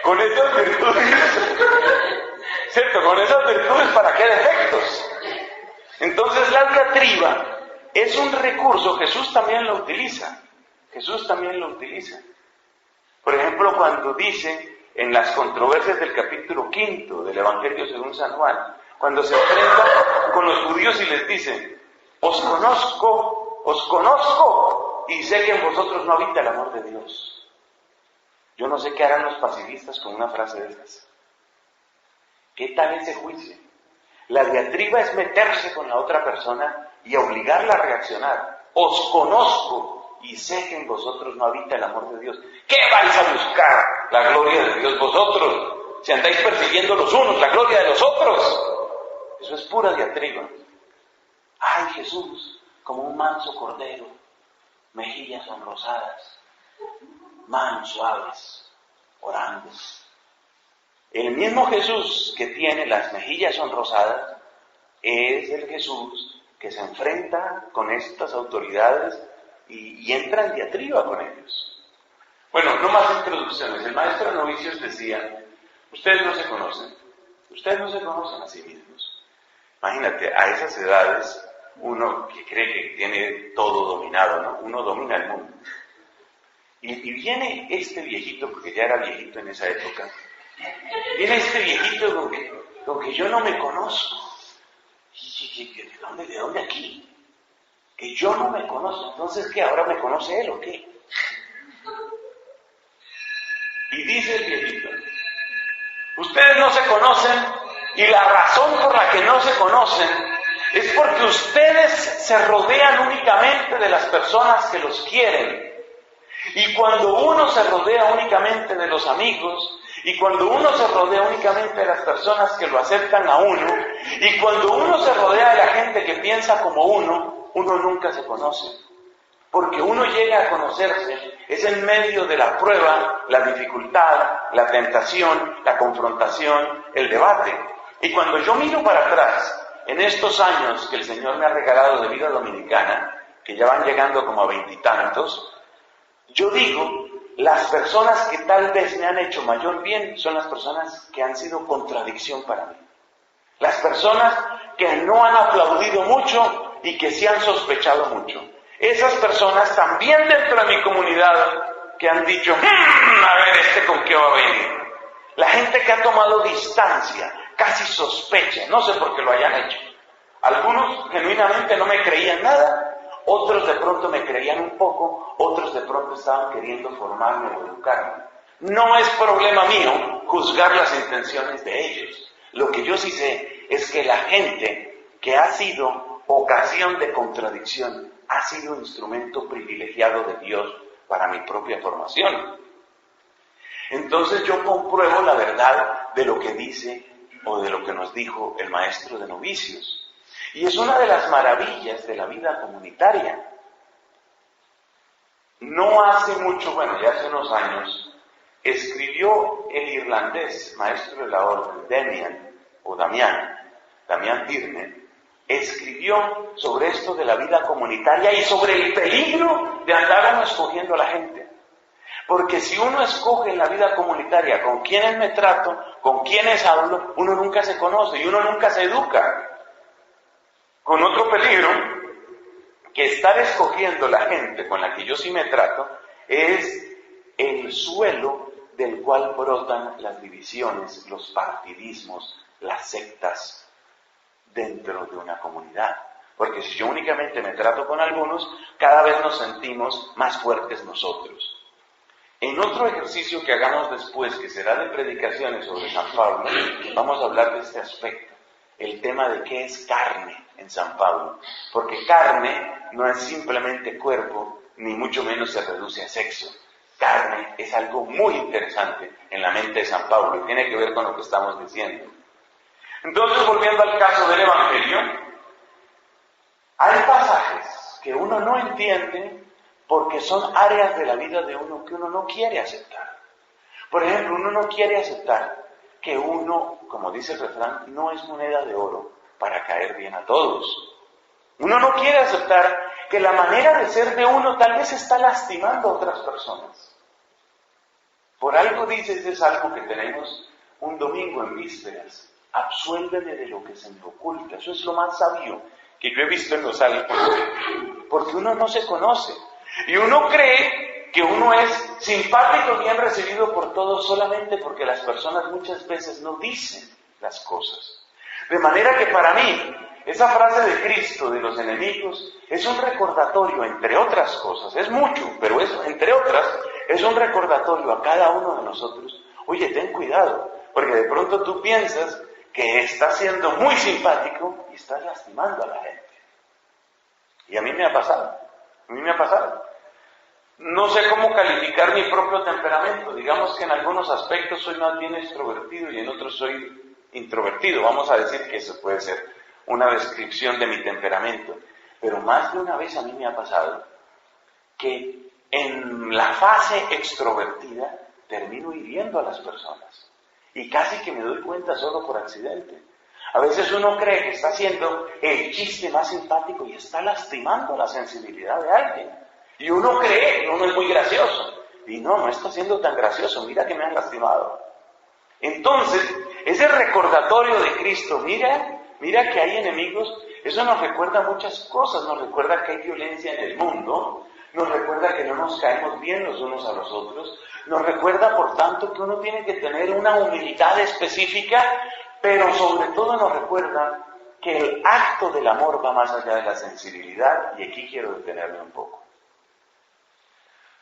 Con esas virtudes, ¿cierto? Con esas virtudes, ¿para qué defectos? Entonces la diatriba es un recurso, Jesús también lo utiliza. Por ejemplo, cuando dice en las controversias del capítulo 5 del Evangelio según San Juan, cuando se enfrenta con los judíos y les dice, os conozco y sé que en vosotros no habita el amor de Dios. Yo no sé qué harán los pacifistas con una frase de esas. ¿Qué tal ese juicio? La diatriba es meterse con la otra persona y obligarla a reaccionar. Os conozco y sé que en vosotros no habita el amor de Dios. ¿Qué vais a buscar la gloria de Dios vosotros? Si andáis persiguiendo los unos la gloria de los otros. Eso es pura diatriba. Ay, Jesús, como un manso cordero, mejillas sonrosadas, manos suaves, orando. El mismo Jesús que tiene las mejillas sonrosadas es el Jesús que se enfrenta con estas autoridades y entra en diatriba con ellos. Bueno, no más introducciones. El maestro de novicios decía, ustedes no se conocen a sí mismos. Imagínate, a esas edades, uno que cree que tiene todo dominado, ¿no? Uno domina el mundo. Y viene este viejito, porque ya era viejito en esa época, viene este viejito con que yo no me conozco. ¿De dónde aquí? Que yo no me conozco. Entonces, ¿qué? ¿Ahora me conoce él o qué? Y dice el viejito, ustedes no se conocen y la razón por la que no se conocen es porque ustedes se rodean únicamente de las personas que los quieren. Y cuando uno se rodea únicamente de los amigos, y cuando uno se rodea únicamente de las personas que lo aceptan a uno, y cuando uno se rodea de la gente que piensa como uno nunca se conoce. Porque uno llega a conocerse, es en medio de la prueba, la dificultad, la tentación, la confrontación, el debate. Y cuando yo miro para atrás, en estos años que el Señor me ha regalado de vida dominicana, que ya van llegando como a 20 y tantos, yo digo, las personas que tal vez me han hecho mayor bien son las personas que han sido contradicción para mí. Las personas que no han aplaudido mucho y que sí han sospechado mucho. Esas personas también dentro de mi comunidad que han dicho, a ver, ¿con qué va a venir? La gente que ha tomado distancia, casi sospecha, no sé por qué lo hayan hecho. Algunos genuinamente no me creían nada, otros de pronto me creían un poco, otros de pronto estaban queriendo formarme o educarme. No es problema mío juzgar las intenciones de ellos. Lo que yo sí sé es que la gente que ha sido ocasión de contradicción ha sido instrumento privilegiado de Dios para mi propia formación. Entonces yo compruebo la verdad de lo que dice o de lo que nos dijo el maestro de novicios. Y es una de las maravillas de la vida comunitaria. No hace mucho, bueno, ya hace unos años, escribió el irlandés, maestro de la orden, Damián Tierney, escribió sobre esto de la vida comunitaria y sobre el peligro de andar uno escogiendo a la gente. Porque si uno escoge en la vida comunitaria con quienes me trato, con quienes hablo, uno nunca se conoce y uno nunca se educa. Con otro peligro, que estar escogiendo la gente con la que yo sí me trato, es el suelo del cual brotan las divisiones, los partidismos, las sectas dentro de una comunidad. Porque si yo únicamente me trato con algunos, cada vez nos sentimos más fuertes nosotros. En otro ejercicio que hagamos después, que será de predicaciones sobre San Pablo, vamos a hablar de este aspecto, el tema de qué es carne en San Pablo, porque carne no es simplemente cuerpo, ni mucho menos se reduce a sexo. Carne es algo muy interesante en la mente de San Pablo y tiene que ver con lo que estamos diciendo. Entonces, volviendo al caso del Evangelio, hay pasajes que uno no entiende porque son áreas de la vida de uno que uno no quiere aceptar. Por ejemplo, uno no quiere aceptar que uno, como dice el refrán, no es moneda de oro para caer bien a todos. Uno no quiere aceptar que la manera de ser de uno tal vez está lastimando a otras personas. Por algo dice ese salmo que tenemos un domingo en vísperas: absuélveme de lo que se me oculta. Eso es lo más sabio que yo he visto en los salmos, porque uno no se conoce. Y uno cree que uno es simpático y bien recibido por todos solamente porque las personas muchas veces no dicen las cosas. De manera que para mí, esa frase de Cristo de los enemigos es un recordatorio, entre otras cosas, es mucho, pero es, entre otras, es un recordatorio a cada uno de nosotros. Oye, ten cuidado, porque de pronto tú piensas que estás siendo muy simpático y estás lastimando a la gente. Y a mí me ha pasado. No sé cómo calificar mi propio temperamento. Digamos que en algunos aspectos soy más bien extrovertido y en otros soy introvertido. Vamos a decir que eso puede ser una descripción de mi temperamento. Pero más de una vez a mí me ha pasado que en la fase extrovertida termino hiriendo a las personas. Y casi que me doy cuenta solo por accidente. A veces uno cree que está haciendo el chiste más simpático y está lastimando la sensibilidad de alguien. Y uno cree que uno es muy gracioso. Y no está siendo tan gracioso, mira que me han lastimado. Entonces, ese recordatorio de Cristo, mira que hay enemigos, eso nos recuerda muchas cosas, nos recuerda que hay violencia en el mundo, nos recuerda que no nos caemos bien los unos a los otros, nos recuerda, por tanto, que uno tiene que tener una humildad específica, pero sobre todo nos recuerda que el acto del amor va más allá de la sensibilidad, y aquí quiero detenerme un poco.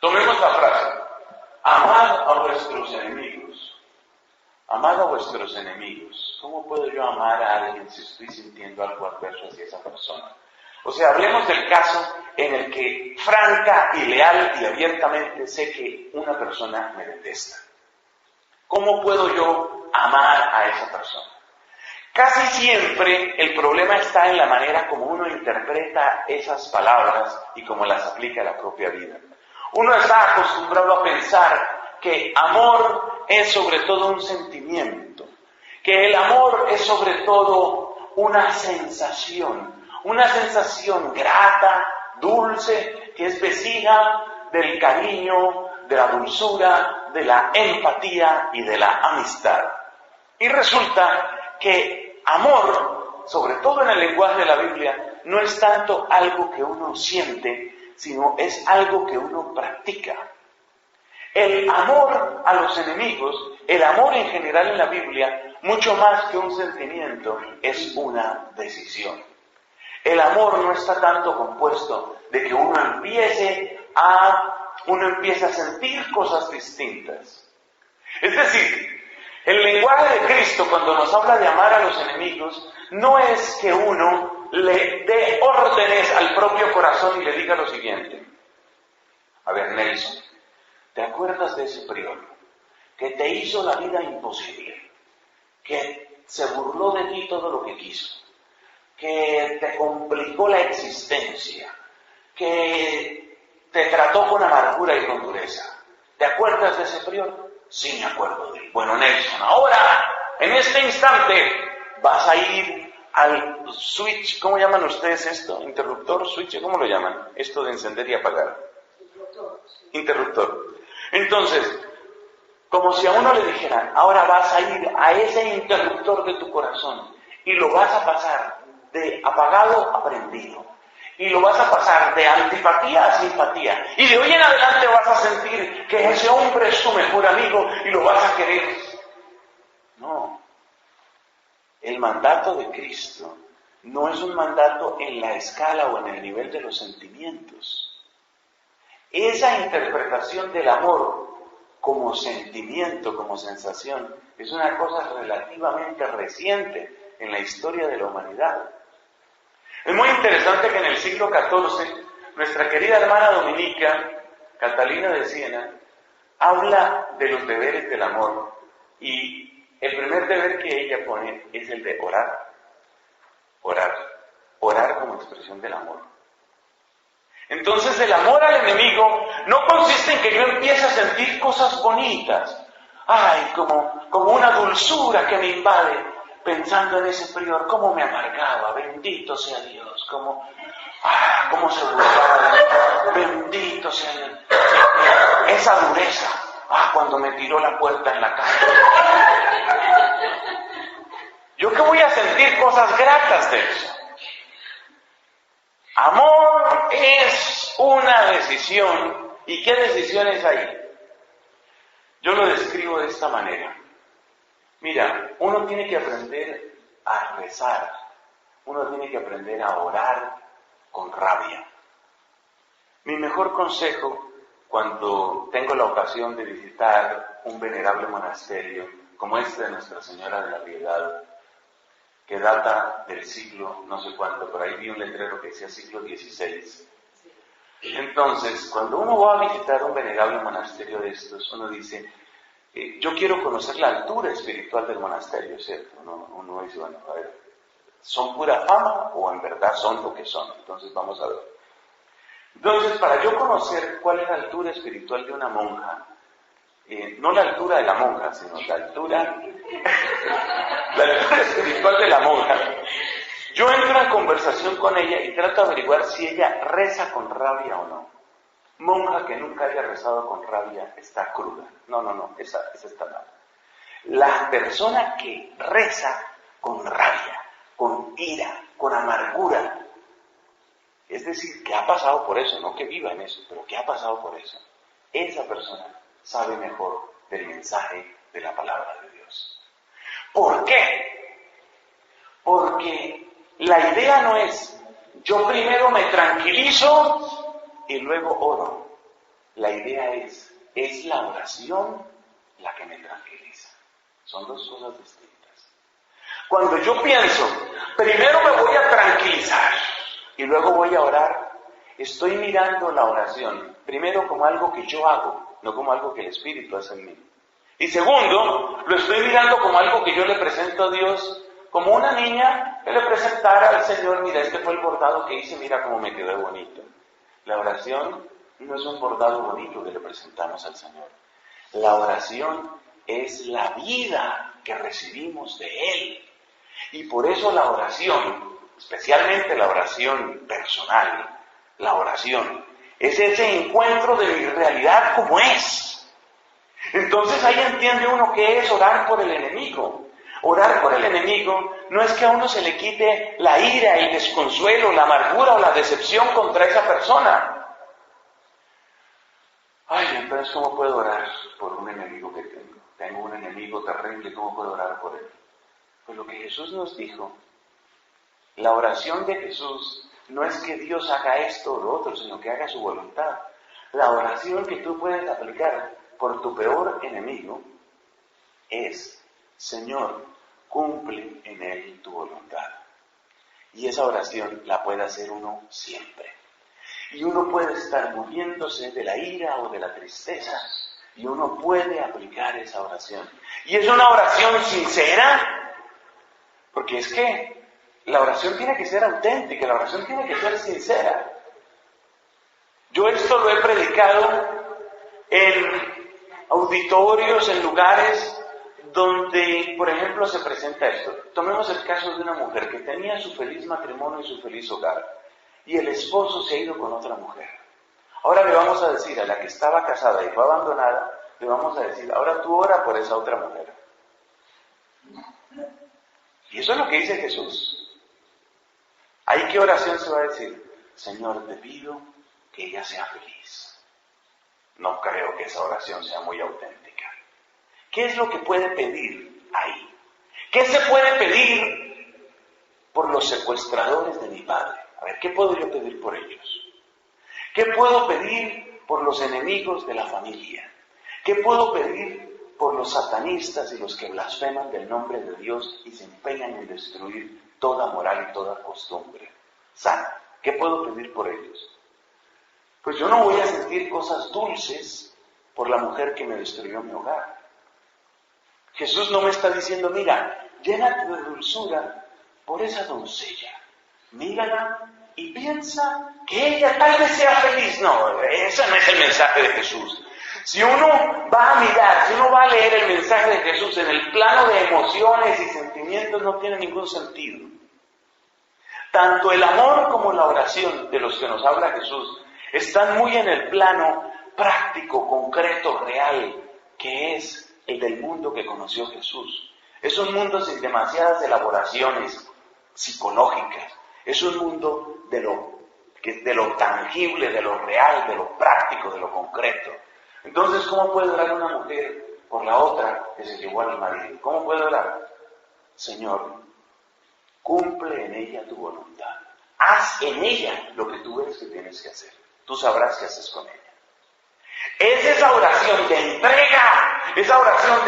Tomemos la frase: amad a vuestros enemigos. Amad a vuestros enemigos. ¿Cómo puedo yo amar a alguien si estoy sintiendo algo adverso hacia esa persona? O sea, hablemos del caso en el que franca y leal y abiertamente sé que una persona me detesta. ¿Cómo puedo yo amar a esa persona? Casi siempre el problema está en la manera como uno interpreta esas palabras y cómo las aplica a la propia vida. Uno está acostumbrado a pensar que amor es sobre todo un sentimiento, que el amor es sobre todo una sensación grata, dulce, que es vecina del cariño, de la dulzura, de la empatía y de la amistad. Y resulta que amor, sobre todo en el lenguaje de la Biblia, no es tanto algo que uno siente, sino es algo que uno practica. El amor a los enemigos, el amor en general en la Biblia, mucho más que un sentimiento, es una decisión. El amor no está tanto compuesto de que uno empiece a sentir cosas distintas. Es decir, el lenguaje de Cristo cuando nos habla de amar a los enemigos, no es que uno le dé órdenes al propio corazón y le diga lo siguiente: a ver, Nelson, ¿te acuerdas de ese prior que te hizo la vida imposible, que se burló de ti todo lo que quiso, que te complicó la existencia, que te trató con amargura y con dureza? ¿Te acuerdas de ese prior? Sí, me acuerdo de él. Bueno, Nelson, ahora, en este instante, vas a ir al switch. ¿Cómo llaman ustedes esto? ¿Interruptor? ¿Switch? ¿Cómo lo llaman? Esto de encender y apagar. Interruptor. Entonces, como si a uno le dijeran: ahora vas a ir a ese interruptor de tu corazón y lo vas a pasar de apagado a prendido. Y lo vas a pasar de antipatía a simpatía. Y de hoy en adelante vas a sentir que ese hombre es tu mejor amigo y lo vas a querer. No. El mandato de Cristo no es un mandato en la escala o en el nivel de los sentimientos. Esa interpretación del amor como sentimiento, como sensación, es una cosa relativamente reciente en la historia de la humanidad. Es muy interesante que en el siglo XIV, nuestra querida hermana dominica, Catalina de Siena, habla de los deberes del amor. Y el primer deber que ella pone es el de orar. Orar como expresión del amor. Entonces el amor al enemigo no consiste en que yo empiece a sentir cosas bonitas. Ay, como una dulzura que me invade, pensando en ese prior, cómo me amargaba, bendito sea Dios, cómo se burlaba, bendito sea Dios. Esa dureza, cuando me tiró la puerta en la cara. ¿Yo qué voy a sentir cosas gratas de eso? Amor es una decisión. ¿Y qué decisiones hay? Yo lo describo de esta manera. Mira, uno tiene que aprender a rezar. Uno tiene que aprender a orar con rabia. Mi mejor consejo, cuando tengo la ocasión de visitar un venerable monasterio como este de Nuestra Señora de la Piedad, que data del siglo no sé cuánto, por ahí vi un letrero que decía siglo XVI. Entonces, cuando uno va a visitar un venerable monasterio de estos, uno dice, yo quiero conocer la altura espiritual del monasterio, ¿cierto? Uno dice, bueno, a ver, ¿son pura fama o en verdad son lo que son? Entonces vamos a ver. Entonces, para yo conocer cuál es la altura espiritual de una monja, no la altura de la monja, sino la altura espiritual de la monja, yo entro en conversación con ella y trato de averiguar si ella reza con rabia o no. Monja que nunca haya rezado con rabia está cruda. No, esa está mal. La persona que reza con rabia, con ira, con amargura, es decir, que ha pasado por eso, no que viva en eso, pero que ha pasado por eso, esa persona sabe mejor del mensaje de la palabra de Dios. ¿Por qué? Porque la idea no es, yo primero me tranquilizo y luego oro. La idea es la oración la que me tranquiliza. Son dos cosas distintas. Cuando yo pienso, primero me voy a tranquilizar y luego voy a orar, estoy mirando la oración, primero como algo que yo hago, no como algo que el Espíritu hace en mí. Y segundo, lo estoy mirando como algo que yo le presento a Dios, como una niña que le presentara al Señor, mira, este fue el bordado que hice, mira cómo me quedó bonito. La oración no es un bordado bonito que le presentamos al Señor. La oración es la vida que recibimos de Él. Y por eso la oración, especialmente la oración personal, la oración es ese encuentro de mi realidad como es. Entonces ahí entiende uno qué es orar por el enemigo. Orar por el enemigo no es que a uno se le quite la ira, el desconsuelo, la amargura o la decepción contra esa persona. Ay, entonces ¿cómo puedo orar por un enemigo que tengo? Tengo un enemigo terrible, ¿cómo puedo orar por él? Pues lo que Jesús nos dijo, la oración de Jesús no es que Dios haga esto o lo otro, sino que haga su voluntad. La oración que tú puedes aplicar por tu peor enemigo es, Señor, cumple en él tu voluntad. Y esa oración la puede hacer uno siempre. Y uno puede estar muriéndose de la ira o de la tristeza, y uno puede aplicar esa oración. Y es una oración sincera, porque es que la oración tiene que ser auténtica, la oración tiene que ser sincera. Yo esto lo he predicado en auditorios, en lugares donde, por ejemplo, se presenta esto. Tomemos el caso de una mujer que tenía su feliz matrimonio y su feliz hogar, y el esposo se ha ido con otra mujer. Ahora le vamos a decir a la que estaba casada y fue abandonada, le vamos a decir, ahora tú ora por esa otra mujer. Y eso es lo que dice Jesús. ¿Ahí qué oración se va a decir? Señor, te pido que ella sea feliz. No creo que esa oración sea muy auténtica. ¿Qué es lo que puede pedir ahí? ¿Qué se puede pedir por los secuestradores de mi padre? A ver, ¿qué puedo yo pedir por ellos? ¿Qué puedo pedir por los enemigos de la familia? ¿Qué puedo pedir por los satanistas y los que blasfeman del nombre de Dios y se empeñan en destruir toda moral y toda costumbre sana? ¿Qué puedo pedir por ellos? Pues yo no voy a sentir cosas dulces por la mujer que me destruyó mi hogar. Jesús no me está diciendo, mira, llénate de dulzura por esa doncella. Mírala y piensa que ella tal vez sea feliz. No, ese no es el mensaje de Jesús. Si uno va a mirar, si uno va a leer el mensaje de Jesús en el plano de emociones y sentimientos, no tiene ningún sentido. Tanto el amor como la oración de los que nos habla Jesús están muy en el plano práctico, concreto, real, que es el del mundo que conoció Jesús. Es un mundo sin demasiadas elaboraciones psicológicas. Es un mundo de lo tangible, de lo real, de lo práctico, de lo concreto. Entonces, ¿cómo puede orar una mujer por la otra que se llevó al marido? ¿Cómo puede orar? Señor, cumple en ella tu voluntad. Haz en ella lo que tú ves que tienes que hacer. Tú sabrás qué haces con ella. Es esa oración de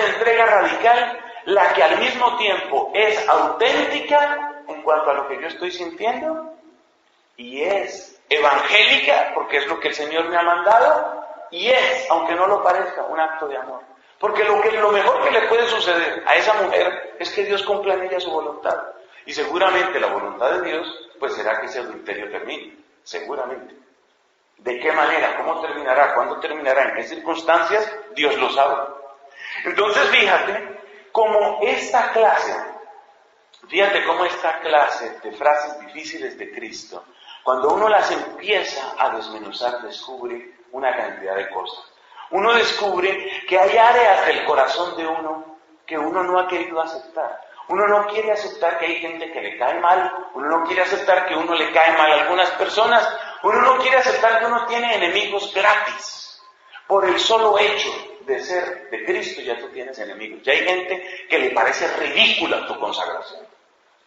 entrega radical, la que al mismo tiempo es auténtica en cuanto a lo que yo estoy sintiendo y es evangélica porque es lo que el Señor me ha mandado y es, aunque no lo parezca, un acto de amor. Porque lo mejor que le puede suceder a esa mujer es que Dios cumpla en ella su voluntad. Y seguramente la voluntad de Dios pues será que ese adulterio termine, seguramente. ¿De qué manera? ¿Cómo terminará? ¿Cuándo terminará? ¿En qué circunstancias? Dios lo sabe. Entonces fíjate cómo esta clase de frases difíciles de Cristo, cuando uno las empieza a desmenuzar, descubre una cantidad de cosas. Uno descubre que hay áreas del corazón de uno que uno no ha querido aceptar. Uno no quiere aceptar que hay gente que le cae mal, uno no quiere aceptar que uno le cae mal a algunas personas, uno no quiere aceptar que uno tiene enemigos gratis. Por el solo hecho de ser de Cristo ya tú tienes enemigos. Ya hay gente que le parece ridícula tu consagración.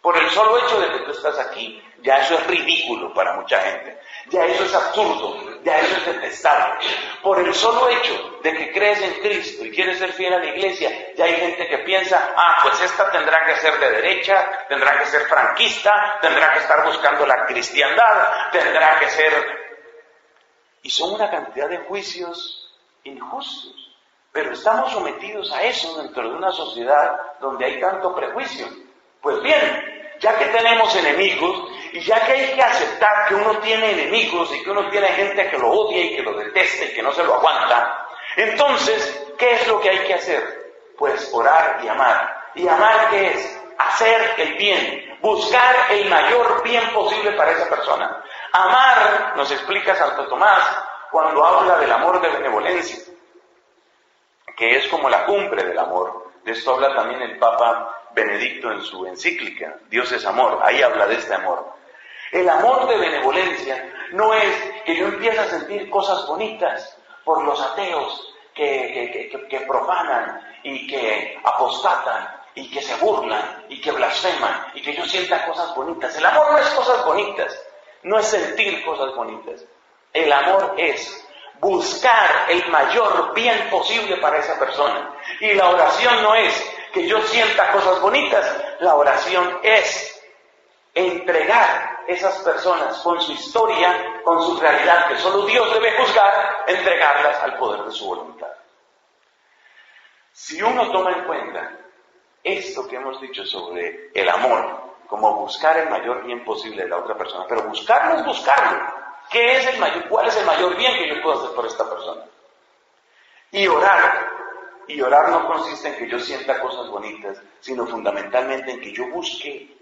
Por el solo hecho de que tú estás aquí, ya eso es ridículo para mucha gente. Ya eso es absurdo, ya eso es detestable. Por el solo hecho de que crees en Cristo y quieres ser fiel a la iglesia, ya hay gente que piensa, pues esta tendrá que ser de derecha, tendrá que ser franquista, tendrá que estar buscando la cristiandad, tendrá que ser... Y son una cantidad de juicios injustos. Pero estamos sometidos a eso dentro de una sociedad donde hay tanto prejuicio. Pues bien, ya que tenemos enemigos y ya que hay que aceptar que uno tiene enemigos y que uno tiene gente que lo odia y que lo detesta y que no se lo aguanta, entonces, ¿qué es lo que hay que hacer? Pues orar y amar. ¿Y amar qué es? Hacer el bien, buscar el mayor bien posible para esa persona. Amar, nos explica Santo Tomás cuando habla del amor de benevolencia, que es como la cumbre del amor. De esto habla también el Papa Benedicto en su encíclica, Dios es amor, ahí habla de este amor. El amor de benevolencia no es que yo empiece a sentir cosas bonitas por los ateos que profanan y que apostatan y que se burlan y que blasfeman y que yo sienta cosas bonitas. El amor no es cosas bonitas, no es sentir cosas bonitas. El amor es buscar el mayor bien posible para esa persona. Y la oración no es que yo sienta cosas bonitas, la oración es entregar esas personas con su historia, con su realidad, que solo Dios debe juzgar, entregarlas al poder de su voluntad. Si uno toma en cuenta esto que hemos dicho sobre el amor, como buscar el mayor bien posible de la otra persona, pero buscarlo es buscarlo. ¿Qué es el mayor? ¿Cuál es el mayor bien que yo puedo hacer por esta persona? Y orar no consiste en que yo sienta cosas bonitas, sino fundamentalmente en que yo busque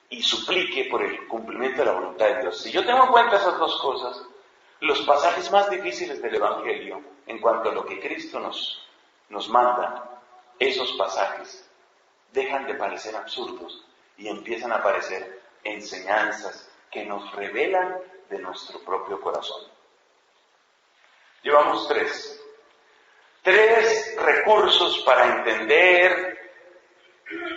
y suplique por el cumplimiento de la voluntad de Dios. Si yo tengo en cuenta esas dos cosas, los pasajes más difíciles del Evangelio, en cuanto a lo que Cristo nos manda, esos pasajes dejan de parecer absurdos y empiezan a parecer enseñanzas que nos revelan de nuestro propio corazón. Llevamos tres recursos para entender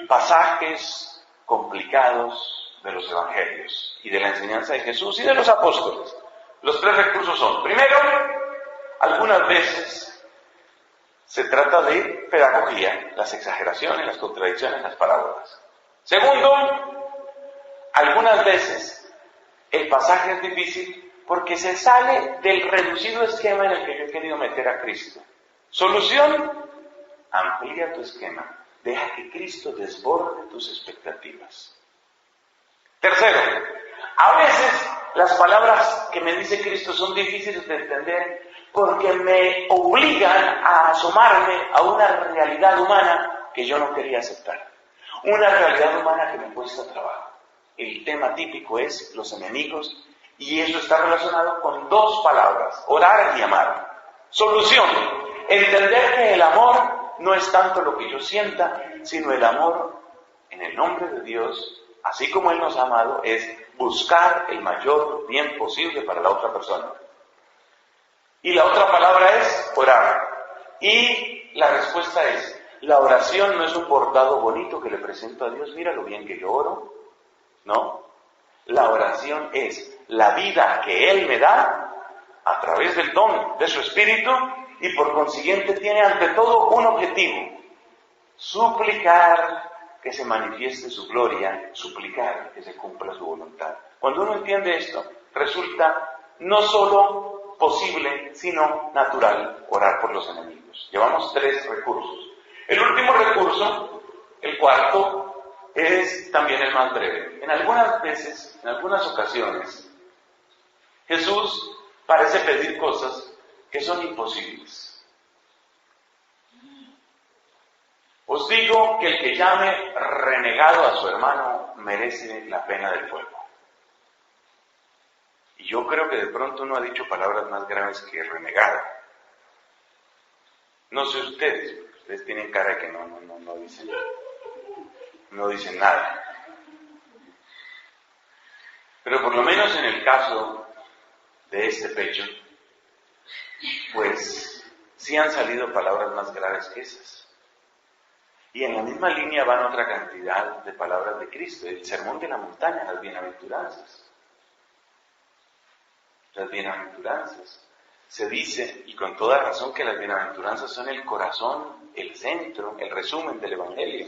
pasajes complicados de los evangelios y de la enseñanza de Jesús y de los apóstoles. Los tres recursos son, primero, algunas veces Se trata de pedagogía, las exageraciones, las contradicciones, las parábolas. Segundo, algunas veces el pasaje es difícil porque se sale del reducido esquema en el que yo he querido meter a Cristo. Solución: amplía tu esquema. Deja que Cristo desborde tus expectativas. Tercero, a veces las palabras que me dice Cristo son difíciles de entender porque me obligan a asomarme a una realidad humana que yo no quería aceptar. Una realidad humana que me cuesta trabajo. El tema típico es los enemigos, y eso está relacionado con dos palabras: orar y amar. Solución: entender que el amor no es tanto lo que yo sienta, sino el amor en el nombre de Dios, así como Él nos ha amado, es buscar el mayor bien posible para la otra persona. Y la otra palabra es orar. Y la respuesta es: la oración no es un bordado bonito que le presento a Dios, mira lo bien que yo oro. No. La oración es la vida que Él me da a través del don de su Espíritu, y por consiguiente tiene ante todo un objetivo: suplicar que se manifieste su gloria, suplicar que se cumpla su voluntad. Cuando uno entiende esto, resulta no solo posible, sino natural orar por los enemigos. Llevamos 3 recursos. El último recurso, el cuarto, es también el más breve. En algunas veces, en algunas ocasiones, Jesús parece pedir cosas que son imposibles. Os digo que el que llame renegado a su hermano merece la pena del fuego. Y yo creo que de pronto no ha dicho palabras más graves que renegado. No sé ustedes tienen cara de que no dicen nada. Pero por lo menos en el caso de este pecho, pues sí han salido palabras más graves que esas. Y en la misma línea van otra cantidad de palabras de Cristo, el sermón de la montaña, las bienaventuranzas. Las bienaventuranzas. Se dice, y con toda razón, que las bienaventuranzas son el corazón, el centro, el resumen del Evangelio.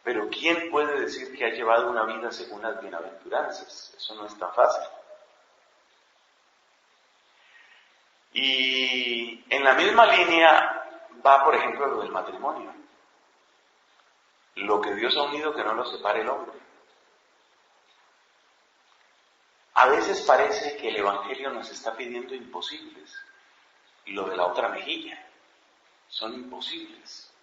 Pero ¿quién puede decir que ha llevado una vida según las bienaventuranzas? Eso no es tan fácil. Y en la misma línea va, por ejemplo, lo del matrimonio. Lo que Dios ha unido, que no lo separe el hombre. A veces parece que el Evangelio nos está pidiendo imposibles. Y lo de la otra mejilla son imposibles.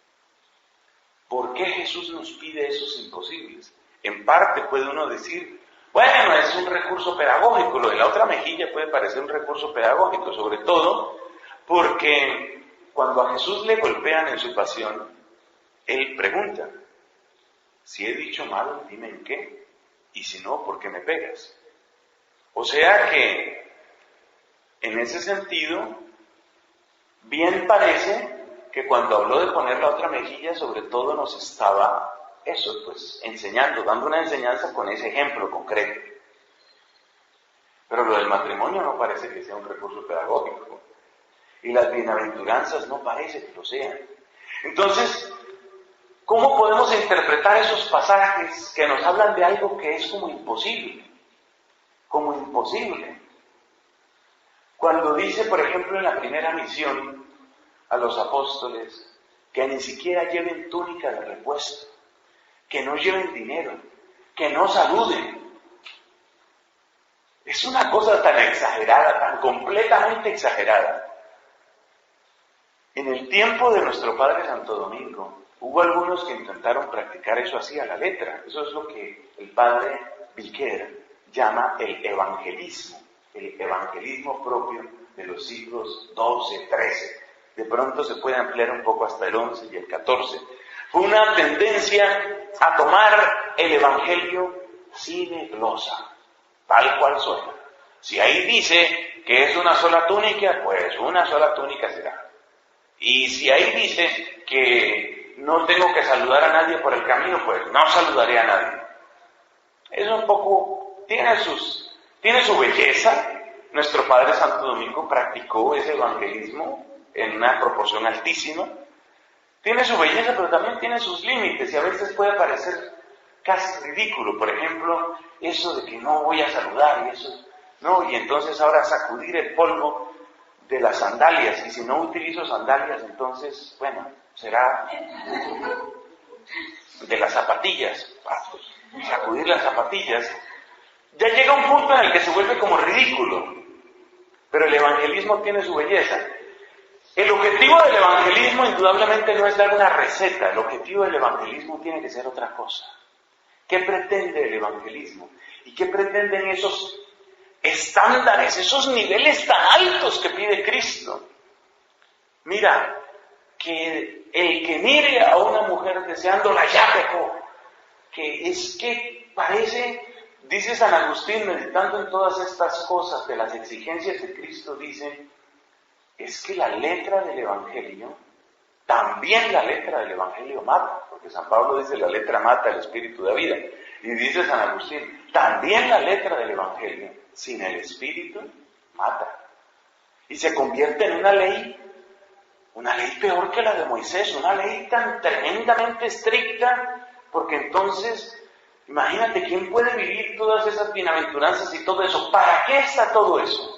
¿Por qué Jesús nos pide esos imposibles? En parte puede uno decir, bueno, es un recurso pedagógico. Lo de la otra mejilla puede parecer un recurso pedagógico, sobre todo porque cuando a Jesús le golpean en su pasión, Él pregunta: si he dicho mal, dime en qué, y si no, ¿por qué me pegas? O sea que, en ese sentido, bien parece que cuando habló de poner la otra mejilla, sobre todo nos estaba enseñando, dando una enseñanza con ese ejemplo concreto. Pero lo del matrimonio no parece que sea un recurso pedagógico, y las bienaventuranzas no parece que lo sean. Entonces, ¿cómo podemos interpretar esos pasajes que nos hablan de algo que es como imposible? Como imposible. Cuando dice, por ejemplo, en la primera misión a los apóstoles que ni siquiera lleven túnica de repuesto, que no lleven dinero, que no saluden. Es una cosa tan exagerada, tan completamente exagerada. En el tiempo de nuestro Padre Santo Domingo, hubo algunos que intentaron practicar eso así a la letra. Eso es lo que el Padre Viquer llama el evangelismo propio de los siglos XII, XIII. De pronto se puede ampliar un poco hasta el XI y el XIV. Fue una tendencia a tomar el evangelio sine glosa, tal cual suena. Si ahí dice que es una sola túnica, pues una sola túnica será. Y si ahí dice que no tengo que saludar a nadie por el camino, pues no saludaré a nadie. Es un poco, tiene su belleza. Nuestro Padre Santo Domingo practicó ese evangelismo en una proporción altísima. Tiene su belleza, pero también tiene sus límites y a veces puede parecer casi ridículo. Por ejemplo, eso de que no voy a saludar y eso, no, y entonces ahora sacudir el polvo de las sandalias, y si no utilizo sandalias, entonces, bueno, será de las zapatillas, sacudir las zapatillas. Ya llega un punto en el que se vuelve como ridículo, pero el evangelismo tiene su belleza. El objetivo del evangelismo indudablemente no es dar una receta, el objetivo del evangelismo tiene que ser otra cosa. ¿Qué pretende el evangelismo? ¿Y qué pretenden esos estándares, esos niveles tan altos que pide Cristo? Mira, que el que mire a una mujer deseándola ya pecó, que es que parece, dice San Agustín, meditando en todas estas cosas de las exigencias de Cristo, dice, es que la letra del Evangelio, también la letra del Evangelio mata, porque San Pablo dice la letra mata, el espíritu da vida, y dice San Agustín, también la letra del Evangelio, sin el espíritu, mata, y se convierte en una ley peor que la de Moisés, una ley tan tremendamente estricta, porque entonces, imagínate, ¿quién puede vivir todas esas bienaventuranzas y todo eso? ¿Para qué está todo eso?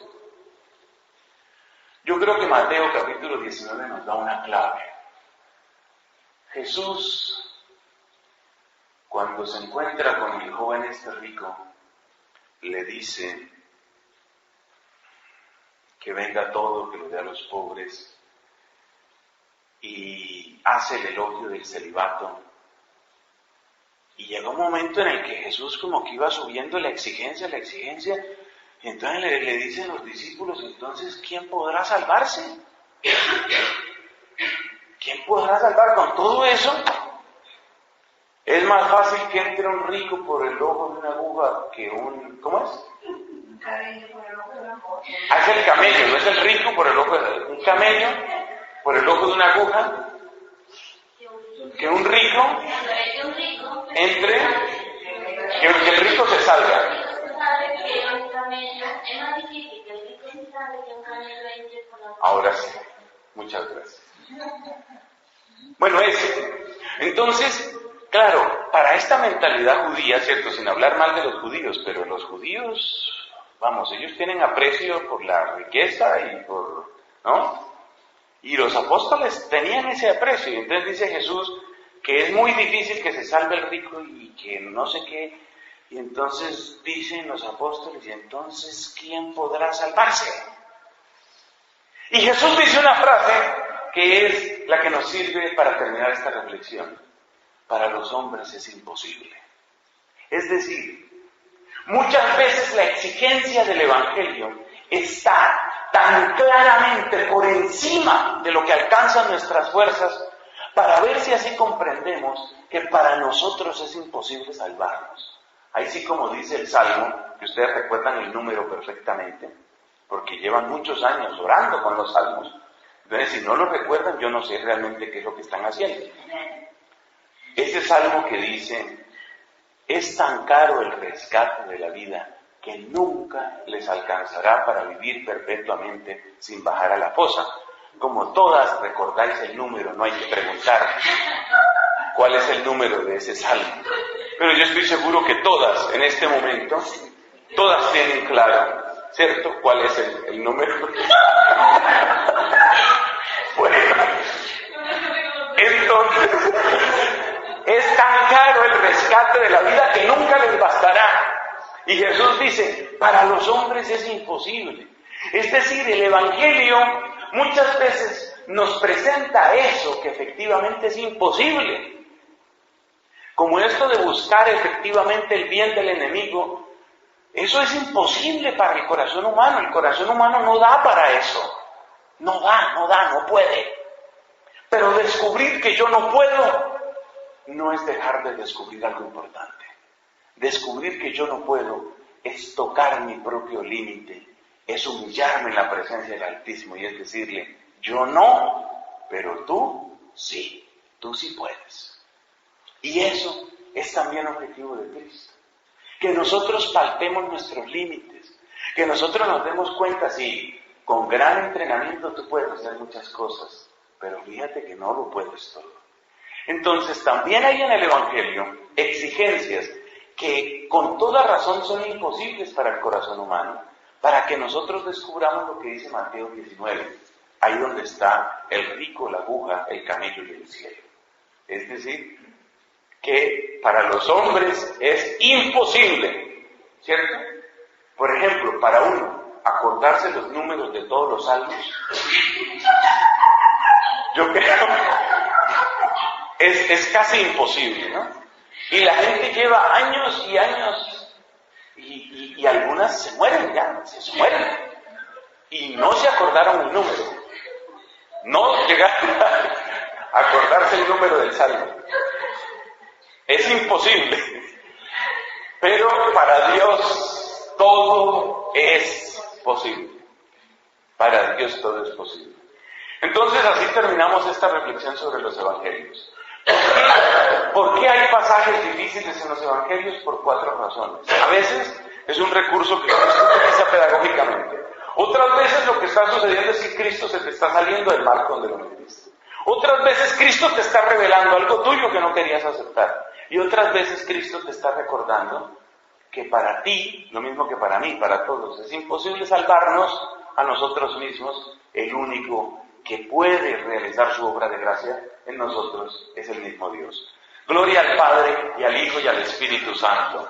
Yo creo que Mateo capítulo 19 nos da una clave. Jesús, cuando se encuentra con el joven este rico, le dice que venda todo, que lo dé a los pobres, y hace el elogio del celibato. Y llega un momento en el que Jesús como que iba subiendo la exigencia, y entonces le dicen los discípulos, entonces, ¿quién podrá salvarse? ¿Quién podrá salvar con todo eso? Es más fácil que entre un rico por el ojo de una aguja que un... ¿Cómo es? Un camello por el ojo de una aguja. Es el camello, no es el rico por el ojo de un camello, por el ojo de una aguja, que un rico entre, que el rico se salga. Ahora sí, muchas gracias. Bueno, entonces, claro, para esta mentalidad judía, ¿cierto? Sin hablar mal de los judíos, pero los judíos, vamos, ellos tienen aprecio por la riqueza y por, ¿no? Y los apóstoles tenían ese aprecio, y entonces dice Jesús que es muy difícil que se salve el rico y que no sé qué, y entonces dicen los apóstoles, y entonces, ¿quién podrá salvarse? Y Jesús dice una frase que es la que nos sirve para terminar esta reflexión. Para los hombres es imposible. Es decir, muchas veces la exigencia del Evangelio está tan claramente por encima de lo que alcanzan nuestras fuerzas, para ver si así comprendemos que para nosotros es imposible salvarnos. Ahí sí, como dice el Salmo, que ustedes recuerdan el número perfectamente, porque llevan muchos años orando con los salmos. Entonces, si no lo recuerdan, yo no sé realmente qué es lo que están haciendo. Ese salmo que dice, es tan caro el rescate de la vida que nunca les alcanzará para vivir perpetuamente sin bajar a la fosa. Como todas recordáis el número, no hay que preguntar cuál es el número de ese salmo. Pero yo estoy seguro que todas, en este momento, todas tienen claro, ¿cierto?, cuál es el número. Bueno, entonces, es tan caro el rescate de la vida que nunca les bastará. Y Jesús dice, para los hombres es imposible. Es decir, el Evangelio muchas veces nos presenta eso que efectivamente es imposible. Como esto de buscar efectivamente el bien del enemigo, eso es imposible para el corazón humano. El corazón humano no da para eso. No puede. Pero descubrir que yo no puedo no es dejar de descubrir algo importante. Descubrir que yo no puedo es tocar mi propio límite, es humillarme en la presencia del Altísimo y es decirle, yo no, pero tú sí puedes. Y eso es también objetivo de Cristo. Que nosotros palpemos nuestros límites, que nosotros nos demos cuenta, sí, con gran entrenamiento tú puedes hacer muchas cosas, pero fíjate que no lo puedes todo. Entonces también hay en el Evangelio exigencias que con toda razón son imposibles para el corazón humano, para que nosotros descubramos lo que dice Mateo 19, ahí donde está el rico, la aguja, el camello y el cielo. Es decir, que para los hombres es imposible, ¿cierto? Por ejemplo, para uno, acordarse los números de todos los salmos, yo creo es casi imposible, ¿no? Y la gente lleva años y años, y algunas se mueren ya, se mueren, y no se acordaron el número, no llegaron a acordarse el número del salmo. Es imposible, pero para Dios todo es posible. Para Dios todo es posible. Entonces así terminamos esta reflexión sobre los evangelios. ¿Por qué hay pasajes difíciles en los evangelios? Por 4 razones. A veces es un recurso que Cristo utiliza pedagógicamente. Otras veces lo que está sucediendo es que Cristo se te está saliendo del marco donde lo metiste. Otras veces Cristo te está revelando algo tuyo que no querías aceptar. Y otras veces Cristo te está recordando que para ti, lo mismo que para mí, para todos, es imposible salvarnos a nosotros mismos. El único que puede realizar su obra de gracia en nosotros es el mismo Dios. Gloria al Padre, y al Hijo, y al Espíritu Santo.